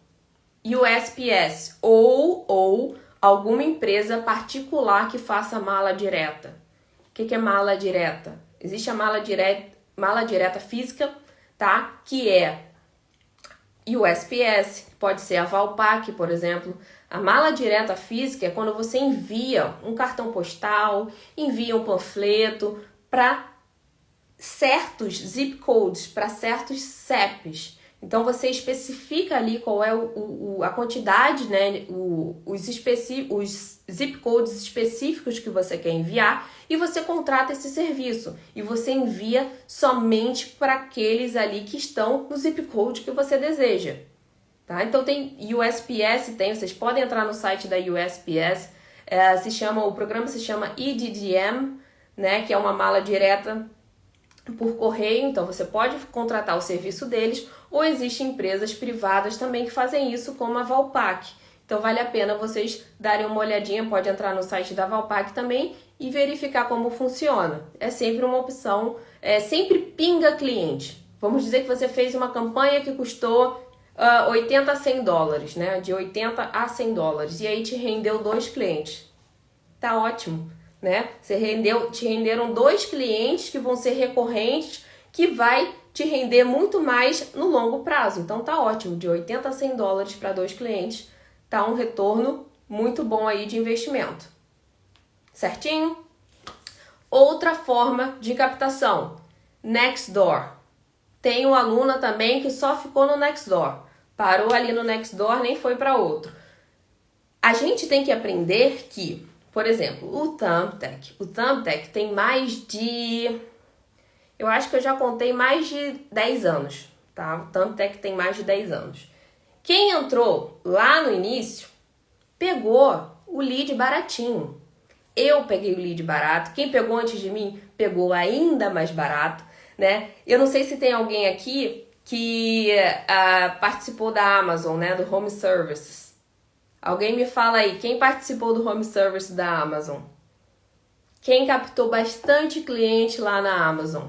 USPS, ou alguma empresa particular que faça mala direta. O que é mala direta? Existe a mala direta física, tá? Que é USPS, pode ser a Valpak, por exemplo. A mala direta física é quando você envia um cartão postal, envia um panfleto para certos zip codes, para certos CEPs. Então você especifica ali qual é a quantidade, né, os zip codes específicos que você quer enviar e você contrata esse serviço e você envia somente para aqueles ali que estão no zip code que você deseja, tá? Então tem USPS, vocês podem entrar no site da USPS, o programa se chama EDDM, né, que é uma mala direta por correio, então você pode contratar o serviço deles, ou existem empresas privadas também que fazem isso, como a Valpak. Então vale a pena vocês darem uma olhadinha, pode entrar no site da Valpak também e verificar como funciona. É sempre uma opção, sempre pinga cliente. Vamos dizer que você fez uma campanha que custou 80 a 100 dólares, né? De 80 a 100 dólares, e aí te rendeu 2 clientes. Tá ótimo, né? Te renderam 2 clientes que vão ser recorrentes, que vai te render muito mais no longo prazo. Então tá ótimo, de 80 a 100 dólares para 2 clientes, tá um retorno muito bom aí de investimento. Certinho? Outra forma de captação, Nextdoor. Tem uma aluna também que só ficou no Nextdoor. Parou ali no Nextdoor, nem foi para outro. A gente tem que aprender que, por exemplo, o Thumbtack tem mais de... Eu acho que eu já contei mais de 10 anos, tá? Tanto é que tem mais de 10 anos. Quem entrou lá no início pegou o lead baratinho. Eu peguei o lead barato. Quem pegou antes de mim pegou ainda mais barato, né? Eu não sei se tem alguém aqui que participou da Amazon, né? Do Home Services. Alguém me fala aí, quem participou do Home Service da Amazon? Quem captou bastante cliente lá na Amazon?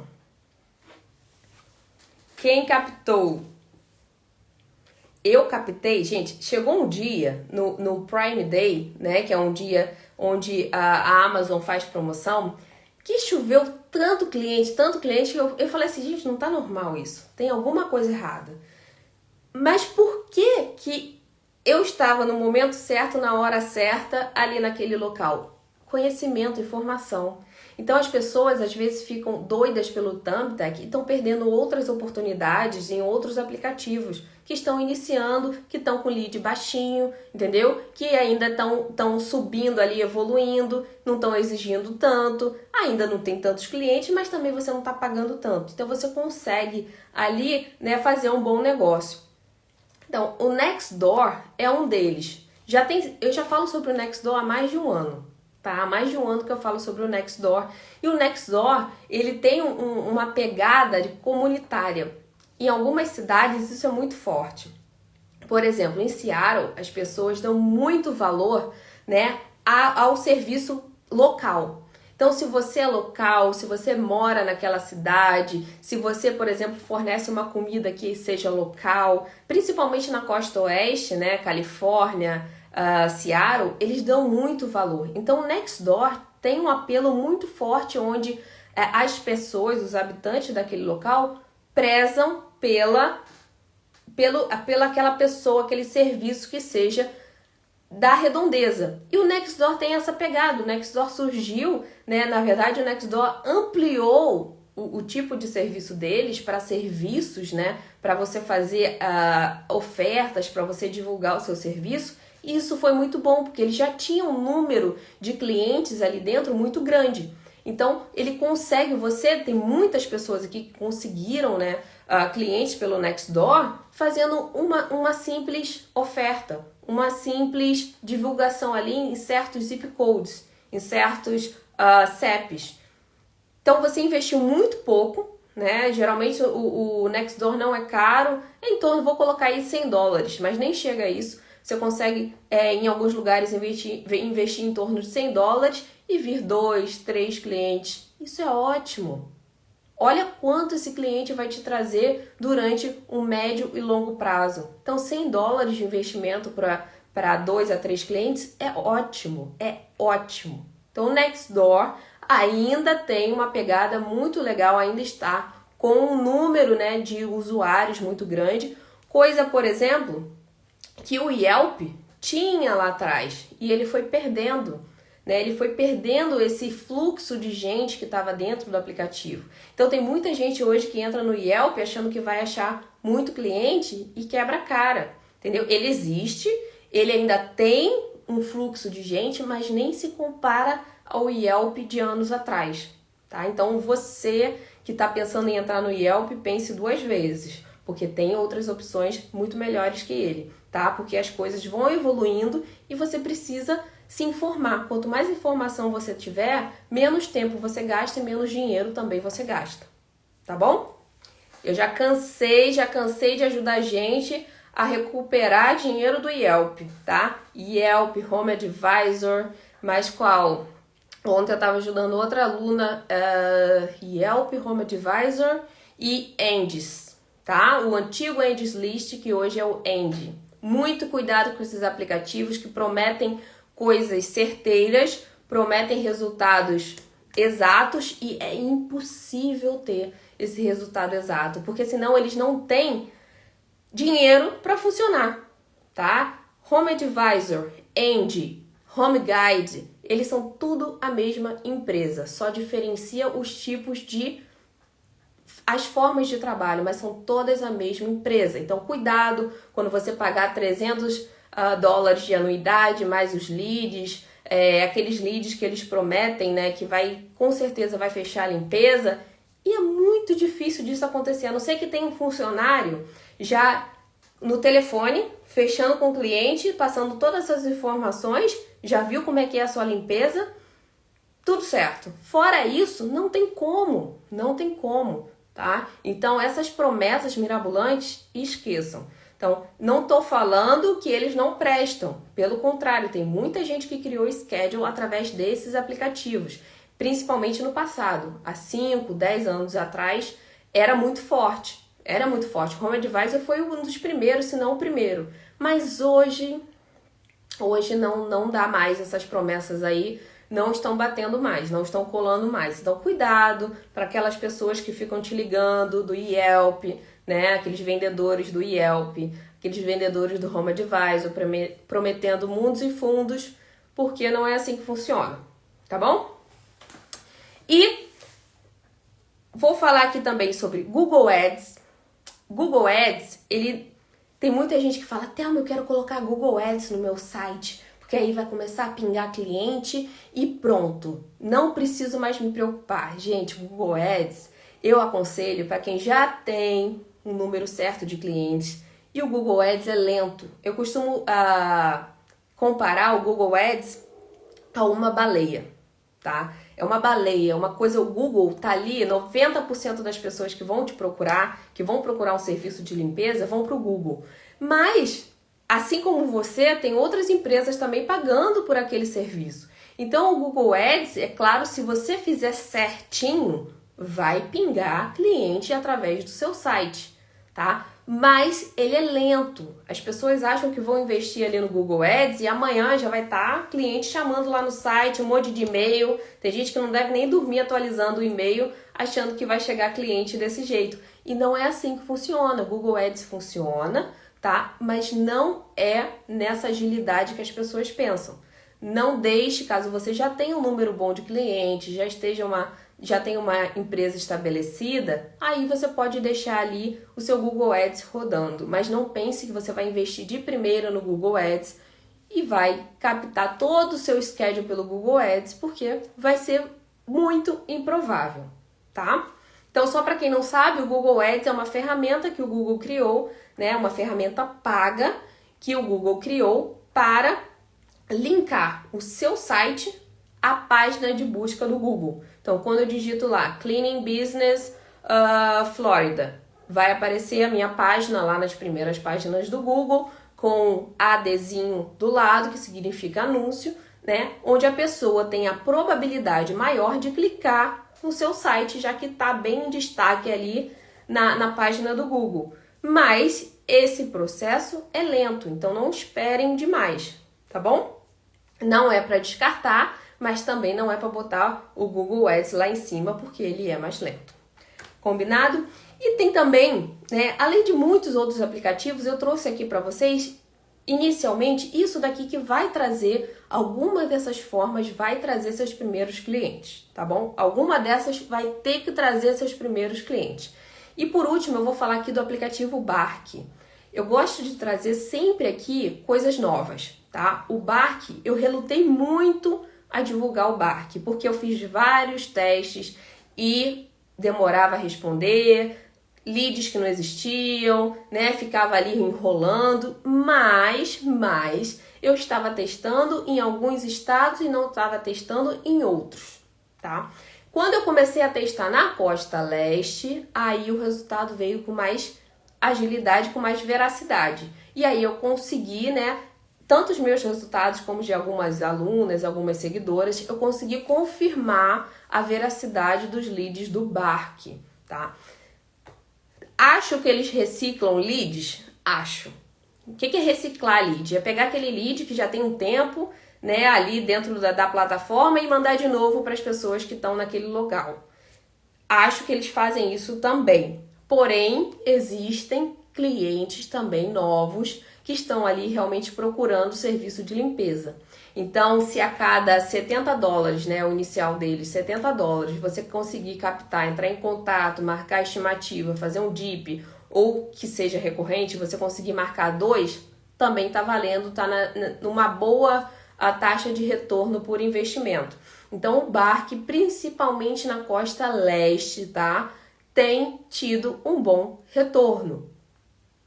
Quem captou? Eu captei, gente, chegou um dia no Prime Day, né, que é um dia onde a Amazon faz promoção, que choveu tanto cliente, que eu falei assim, gente, não tá normal isso, tem alguma coisa errada. Mas por que eu estava no momento certo, na hora certa, ali naquele local? Conhecimento, informação. Então as pessoas às vezes ficam doidas pelo Thumbtack e estão perdendo outras oportunidades em outros aplicativos que estão iniciando, que estão com lead baixinho, entendeu? Que ainda estão subindo ali, evoluindo, não estão exigindo tanto, ainda não tem tantos clientes, mas também você não está pagando tanto. Então você consegue ali, né, fazer um bom negócio. Então, o Nextdoor é um deles. Eu já falo sobre o Nextdoor há mais de um ano, tá? Há mais de um ano que eu falo sobre o Nextdoor. E o Nextdoor, ele tem uma pegada comunitária. Em algumas cidades isso é muito forte. Por exemplo, em Seattle, as pessoas dão muito valor, né, ao serviço local. Então, se você é local, se você mora naquela cidade, se você, por exemplo, fornece uma comida que seja local, principalmente na costa oeste, né, Califórnia, Seattle, eles dão muito valor. Então, o Nextdoor tem um apelo muito forte onde as pessoas, os habitantes daquele local, prezam pela aquela pessoa, aquele serviço que seja da redondeza. E o Nextdoor tem essa pegada. O Nextdoor surgiu, né? Na verdade, o Nextdoor ampliou o tipo de serviço deles para serviços, né? Para você fazer ofertas, para você divulgar o seu serviço. E isso foi muito bom, porque ele já tinha um número de clientes ali dentro muito grande. Então, ele consegue, tem muitas pessoas aqui que conseguiram, né, clientes pelo Nextdoor, fazendo uma simples oferta, uma simples divulgação ali em certos zip codes, em certos CEPs. Então, você investiu muito pouco, né? Geralmente o Nextdoor não é caro, vou colocar aí $100, mas nem chega a isso. Você consegue, em alguns lugares, investir em torno de $100 e vir 2, 3 clientes. Isso é ótimo. Olha quanto esse cliente vai te trazer durante um médio e longo prazo. Então, $100 de investimento para 2 a 3 clientes é ótimo, é ótimo. Então, o Nextdoor ainda tem uma pegada muito legal, ainda está com um número, né, de usuários muito grande. Coisa, por exemplo, que o Yelp tinha lá atrás e ele foi perdendo, né? Ele foi perdendo esse fluxo de gente que estava dentro do aplicativo. Então tem muita gente hoje que entra no Yelp achando que vai achar muito cliente e quebra a cara, entendeu? Ele existe, ele ainda tem um fluxo de gente, mas nem se compara ao Yelp de anos atrás, tá? Então você que está pensando em entrar no Yelp, pense 2 vezes, porque tem outras opções muito melhores que ele, tá? Porque as coisas vão evoluindo e você precisa se informar. Quanto mais informação você tiver, menos tempo você gasta e menos dinheiro também você gasta, tá bom? Eu já cansei de ajudar a gente a recuperar dinheiro do Yelp, tá? Yelp, Home Advisor, mas qual? Ontem eu estava ajudando outra aluna, Yelp, Home Advisor e Andes, tá? O antigo Andes List, que hoje é o Andy. Muito cuidado com esses aplicativos que prometem coisas certeiras, prometem resultados exatos e é impossível ter esse resultado exato, porque senão eles não têm dinheiro para funcionar, tá? Home Advisor, Andy, Home Guide, eles são tudo a mesma empresa, só diferencia os tipos as formas de trabalho, mas são todas a mesma empresa. Então, cuidado quando você pagar $300 de anuidade, mais os leads, aqueles leads que eles prometem, né, que com certeza vai fechar a limpeza. E é muito difícil disso acontecer, a não ser que tenha um funcionário já no telefone, fechando com o cliente, passando todas essas informações, já viu como é que é a sua limpeza, tudo certo. Fora isso, não tem como, tá? Então, essas promessas mirabolantes, esqueçam. Então, não estou falando que eles não prestam. Pelo contrário, tem muita gente que criou schedule através desses aplicativos. Principalmente no passado. Há 5, 10 anos atrás, era muito forte. Era muito forte. Home Advisor foi um dos primeiros, se não o primeiro. Mas hoje não dá mais. Essas promessas aí não estão batendo mais, não estão colando mais. Então, cuidado para aquelas pessoas que ficam te ligando do Yelp, né? Aqueles vendedores do Yelp, aqueles vendedores do Home Advisor prometendo mundos e fundos, porque não é assim que funciona, tá bom? E vou falar aqui também sobre Google Ads. Google Ads, tem muita gente que fala, Thelma, eu quero colocar Google Ads no meu site, porque aí vai começar a pingar cliente e pronto. Não preciso mais me preocupar. Gente, Google Ads, eu aconselho para quem já tem um número certo de clientes e o Google Ads é lento. Eu costumo comparar o Google Ads a uma baleia, tá? É uma baleia, uma coisa, o Google tá ali, 90% das pessoas que vão te procurar, que vão procurar um serviço de limpeza, vão pro Google. Mas, assim como você, tem outras empresas também pagando por aquele serviço. Então, o Google Ads, é claro, se você fizer certinho, vai pingar cliente através do seu site, tá? Mas ele é lento. As pessoas acham que vão investir ali no Google Ads e amanhã já vai estar cliente chamando lá no site, um monte de e-mail. Tem gente que não deve nem dormir atualizando o e-mail, achando que vai chegar cliente desse jeito. E não é assim que funciona. O Google Ads funciona, tá? Mas não é nessa agilidade que as pessoas pensam. Não deixe, caso você já tenha um número bom de clientes, já tem uma empresa estabelecida, aí você pode deixar ali o seu Google Ads rodando. Mas não pense que você vai investir de primeira no Google Ads e vai captar todo o seu schedule pelo Google Ads, porque vai ser muito improvável, tá? Então, só para quem não sabe, o Google Ads é uma ferramenta que o Google criou, né? Uma ferramenta paga que o Google criou para linkar o seu site à página de busca do Google. Então, quando eu digito lá Cleaning Business Florida, vai aparecer a minha página lá nas primeiras páginas do Google com ADzinho do lado, que significa anúncio, né? Onde a pessoa tem a probabilidade maior de clicar no seu site, já que está bem em destaque ali na página do Google. Mas esse processo é lento, então não esperem demais, tá bom? Não é para descartar, mas também não é para botar o Google Ads lá em cima, porque ele é mais lento. Combinado? E tem também, né, além de muitos outros aplicativos, eu trouxe aqui para vocês, inicialmente, isso daqui que vai trazer, alguma dessas formas vai trazer seus primeiros clientes, tá bom? Alguma dessas vai ter que trazer seus primeiros clientes. E por último, eu vou falar aqui do aplicativo Bark. Eu gosto de trazer sempre aqui coisas novas, tá? O Bark, eu relutei muito a divulgar o Bark, porque eu fiz vários testes e demorava a responder, leads que não existiam, né? Ficava ali enrolando, mas eu estava testando em alguns estados e não estava testando em outros, tá? Quando eu comecei a testar na Costa Leste, aí o resultado veio com mais agilidade, com mais veracidade. E aí eu consegui, né, tanto os meus resultados como de algumas alunas, algumas seguidoras, eu consegui confirmar a veracidade dos leads do Bark, tá? Acho que eles reciclam leads? Acho. O que é reciclar lead? É pegar aquele lead que já tem um tempo, né, ali dentro da plataforma e mandar de novo para as pessoas que estão naquele local. Acho que eles fazem isso também. Porém, existem clientes também novos que estão ali realmente procurando serviço de limpeza. Então, se a cada $70, né, o inicial deles, $70, você conseguir captar, entrar em contato, marcar a estimativa, fazer um DIP, ou que seja recorrente, você conseguir marcar 2, também está valendo, está numa boa taxa de retorno por investimento. Então o Bark, principalmente na costa leste, tá? Tem tido um bom retorno.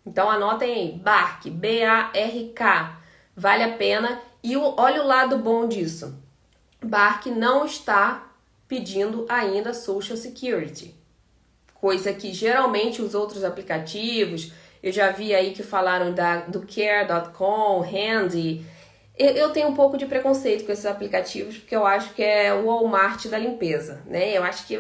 Então anotem aí, Bark, B-A-R-K, vale a pena. E olha o lado bom disso. Bark não está pedindo ainda Social Security, coisa que geralmente os outros aplicativos, eu já vi aí que falaram do Care.com, Handy. Eu tenho um pouco de preconceito com esses aplicativos, porque eu acho que é o Walmart da limpeza, né? Eu acho que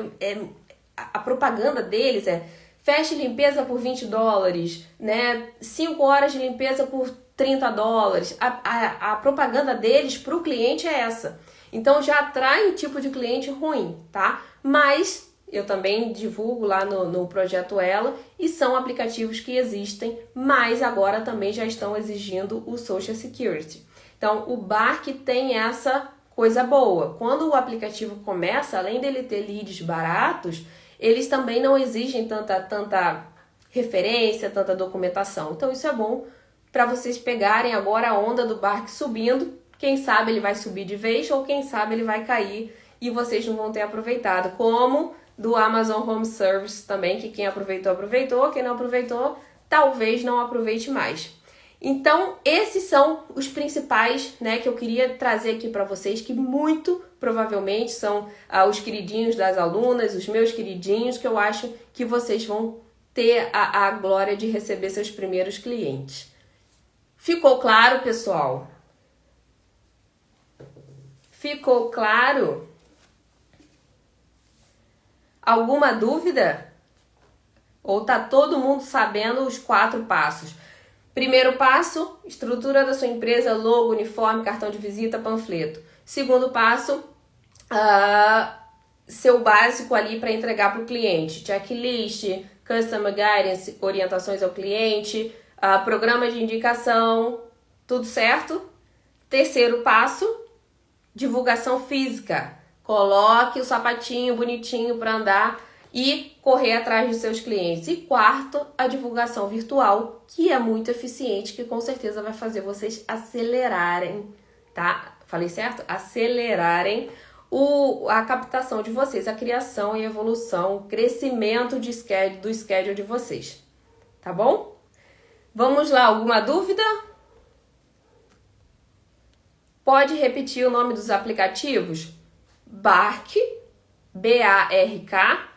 a propaganda deles é feche limpeza por $20, né? 5 horas de limpeza por $30. A propaganda deles para o cliente é essa. Então já atrai um tipo de cliente ruim, tá? Mas eu também divulgo lá no Projeto Ela e são aplicativos que existem, mas agora também já estão exigindo o Social Security. Então o Bark tem essa coisa boa. Quando o aplicativo começa, além dele ter leads baratos, eles também não exigem tanta referência, tanta documentação. Então isso é bom para vocês pegarem agora a onda do Bark subindo. Quem sabe ele vai subir de vez ou quem sabe ele vai cair e vocês não vão ter aproveitado. Como do Amazon Home Service também, que quem aproveitou, aproveitou. Quem não aproveitou, talvez não aproveite mais. Então, esses são os principais, né, que eu queria trazer aqui para vocês, que muito provavelmente são os queridinhos das alunas, os meus queridinhos, que eu acho que vocês vão ter a glória de receber seus primeiros clientes. Ficou claro, pessoal? Ficou claro? Alguma dúvida? Ou tá todo mundo sabendo os 4 passos? Primeiro passo, estrutura da sua empresa, logo, uniforme, cartão de visita, panfleto. Segundo passo, seu básico ali para entregar para o cliente. Checklist, Customer Guidance, orientações ao cliente, programa de indicação, tudo certo? Terceiro passo, divulgação física. Coloque o sapatinho bonitinho para andar e correr atrás dos seus clientes. E quarto, a divulgação virtual, que é muito eficiente, que com certeza vai fazer vocês acelerarem, tá? Falei certo? Acelerarem a captação de vocês, a criação e evolução, o crescimento do schedule de vocês. Tá bom? Vamos lá, alguma dúvida? Pode repetir o nome dos aplicativos? Bark, B-A-R-K,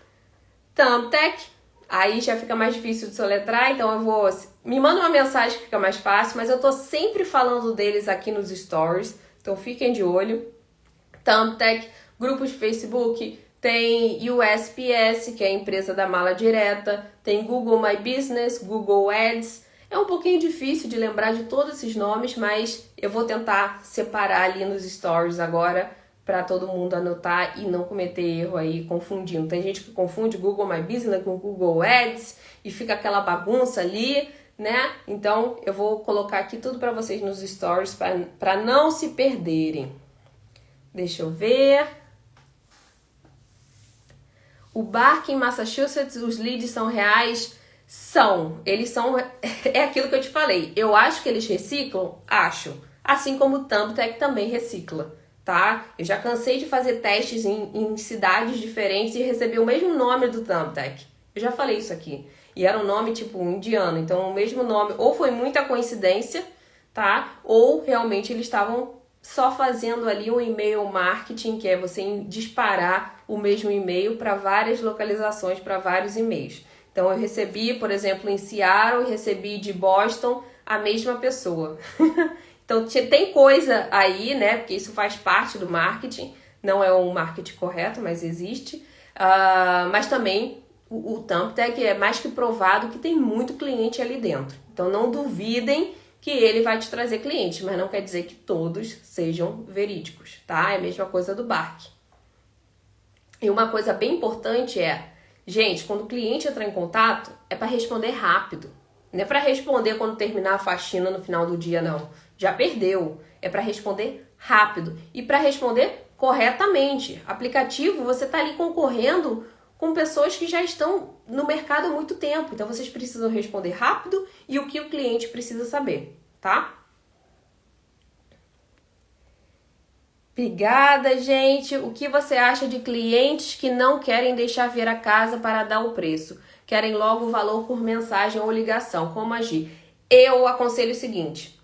Thumbtack, aí já fica mais difícil de soletrar, então eu vou... Me manda uma mensagem que fica mais fácil, mas eu tô sempre falando deles aqui nos stories, então fiquem de olho. Thumbtack, grupo de Facebook, tem USPS, que é a empresa da mala direta, tem Google My Business, Google Ads. É um pouquinho difícil de lembrar de todos esses nomes, mas eu vou tentar separar ali nos stories agora para todo mundo anotar e não cometer erro aí confundindo. Tem gente que confunde Google My Business com Google Ads e fica aquela bagunça ali, né? Então eu vou colocar aqui tudo para vocês nos stories para não se perderem. Deixa eu ver. O Bark em Massachusetts, os leads são reais? São. Eles são... É aquilo que eu te falei. Eu acho que eles reciclam? Acho. Assim como o Thumbtack também recicla, tá? Eu já cansei de fazer testes em cidades diferentes e receber o mesmo nome do Thumbtack. Eu já falei isso aqui. E era um nome tipo indiano. Então o mesmo nome ou foi muita coincidência, tá? Ou realmente eles estavam só fazendo ali um e-mail marketing, que é você disparar o mesmo e-mail para várias localizações, para vários e-mails. Então eu recebi, por exemplo, em Seattle, recebi de Boston a mesma pessoa. Então tem coisa aí, né? Porque isso faz parte do marketing. Não é um marketing correto, mas existe. Mas também o Thumbtack é mais que provado que tem muito cliente ali dentro. Então não duvidem que ele vai te trazer clientes, mas não quer dizer que todos sejam verídicos, tá? É a mesma coisa do Bark. E uma coisa bem importante é, gente, quando o cliente entrar em contato, é para responder rápido. Não é para responder quando terminar a faxina no final do dia, não. Já perdeu. É para responder rápido e para responder corretamente. Aplicativo, você está ali concorrendo com pessoas que já estão no mercado há muito tempo. Então, vocês precisam responder rápido e o que o cliente precisa saber, tá? Obrigada, gente. O que você acha de clientes que não querem deixar ver a casa para dar o preço? Querem logo o valor por mensagem ou ligação. Como agir? Eu aconselho o seguinte.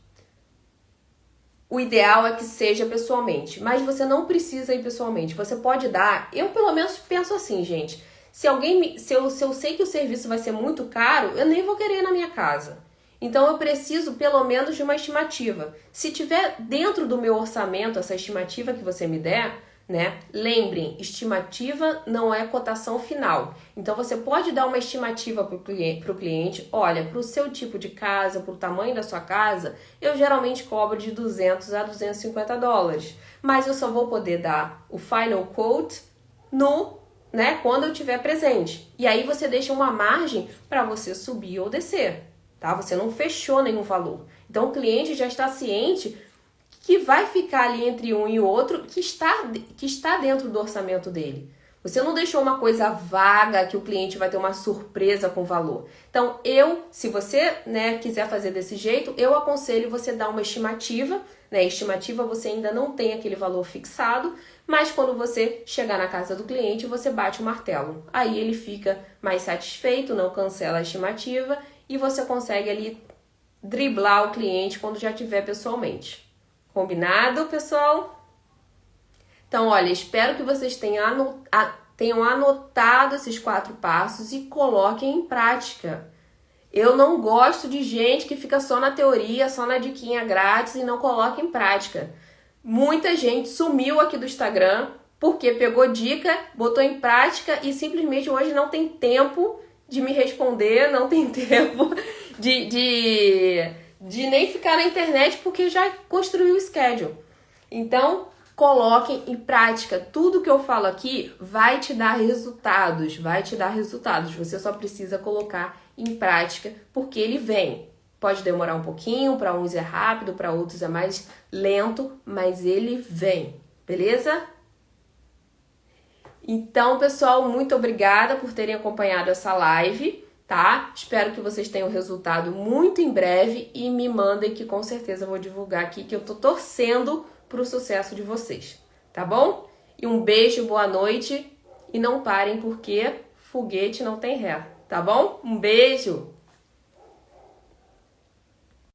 O ideal é que seja pessoalmente, mas você não precisa ir pessoalmente. Você pode dar. Eu pelo menos penso assim, gente. Se eu sei que o serviço vai ser muito caro, eu nem vou querer ir na minha casa. Então eu preciso pelo menos de uma estimativa. Se tiver dentro do meu orçamento essa estimativa que você me der, né? Lembrem, estimativa não é cotação final. Então você pode dar uma estimativa para o cliente. Olha, para o seu tipo de casa, para o tamanho da sua casa, eu geralmente cobro de 200 a 250 dólares. Mas eu só vou poder dar o final quote quando eu estiver presente. E aí você deixa uma margem para você subir ou descer. Tá? Você não fechou nenhum valor. Então o cliente já está ciente que vai ficar ali entre um e outro que está dentro do orçamento dele. Você não deixou uma coisa vaga que o cliente vai ter uma surpresa com o valor. Então se você quiser fazer desse jeito, eu aconselho você dar uma estimativa. Estimativa você ainda não tem aquele valor fixado, mas quando você chegar na casa do cliente, você bate o martelo. Aí ele fica mais satisfeito, não cancela a estimativa e você consegue ali driblar o cliente quando já estiver pessoalmente. Combinado, pessoal? Então, olha, espero que vocês tenham anotado esses 4 passos e coloquem em prática. Eu não gosto de gente que fica só na teoria, só na diquinha grátis e não coloca em prática. Muita gente sumiu aqui do Instagram porque pegou dica, botou em prática e simplesmente hoje não tem tempo de me responder, não tem tempo de nem ficar na internet porque já construiu o schedule. Então, coloquem em prática. Tudo que eu falo aqui vai te dar resultados, Você só precisa colocar em prática porque ele vem. Pode demorar um pouquinho, para uns é rápido, para outros é mais lento, mas ele vem, beleza? Então, pessoal, muito obrigada por terem acompanhado essa live, tá? Espero que vocês tenham resultado muito em breve e me mandem que com certeza eu vou divulgar aqui que eu tô torcendo pro sucesso de vocês, tá bom? E um beijo, boa noite e não parem porque foguete não tem ré, tá bom? Um beijo!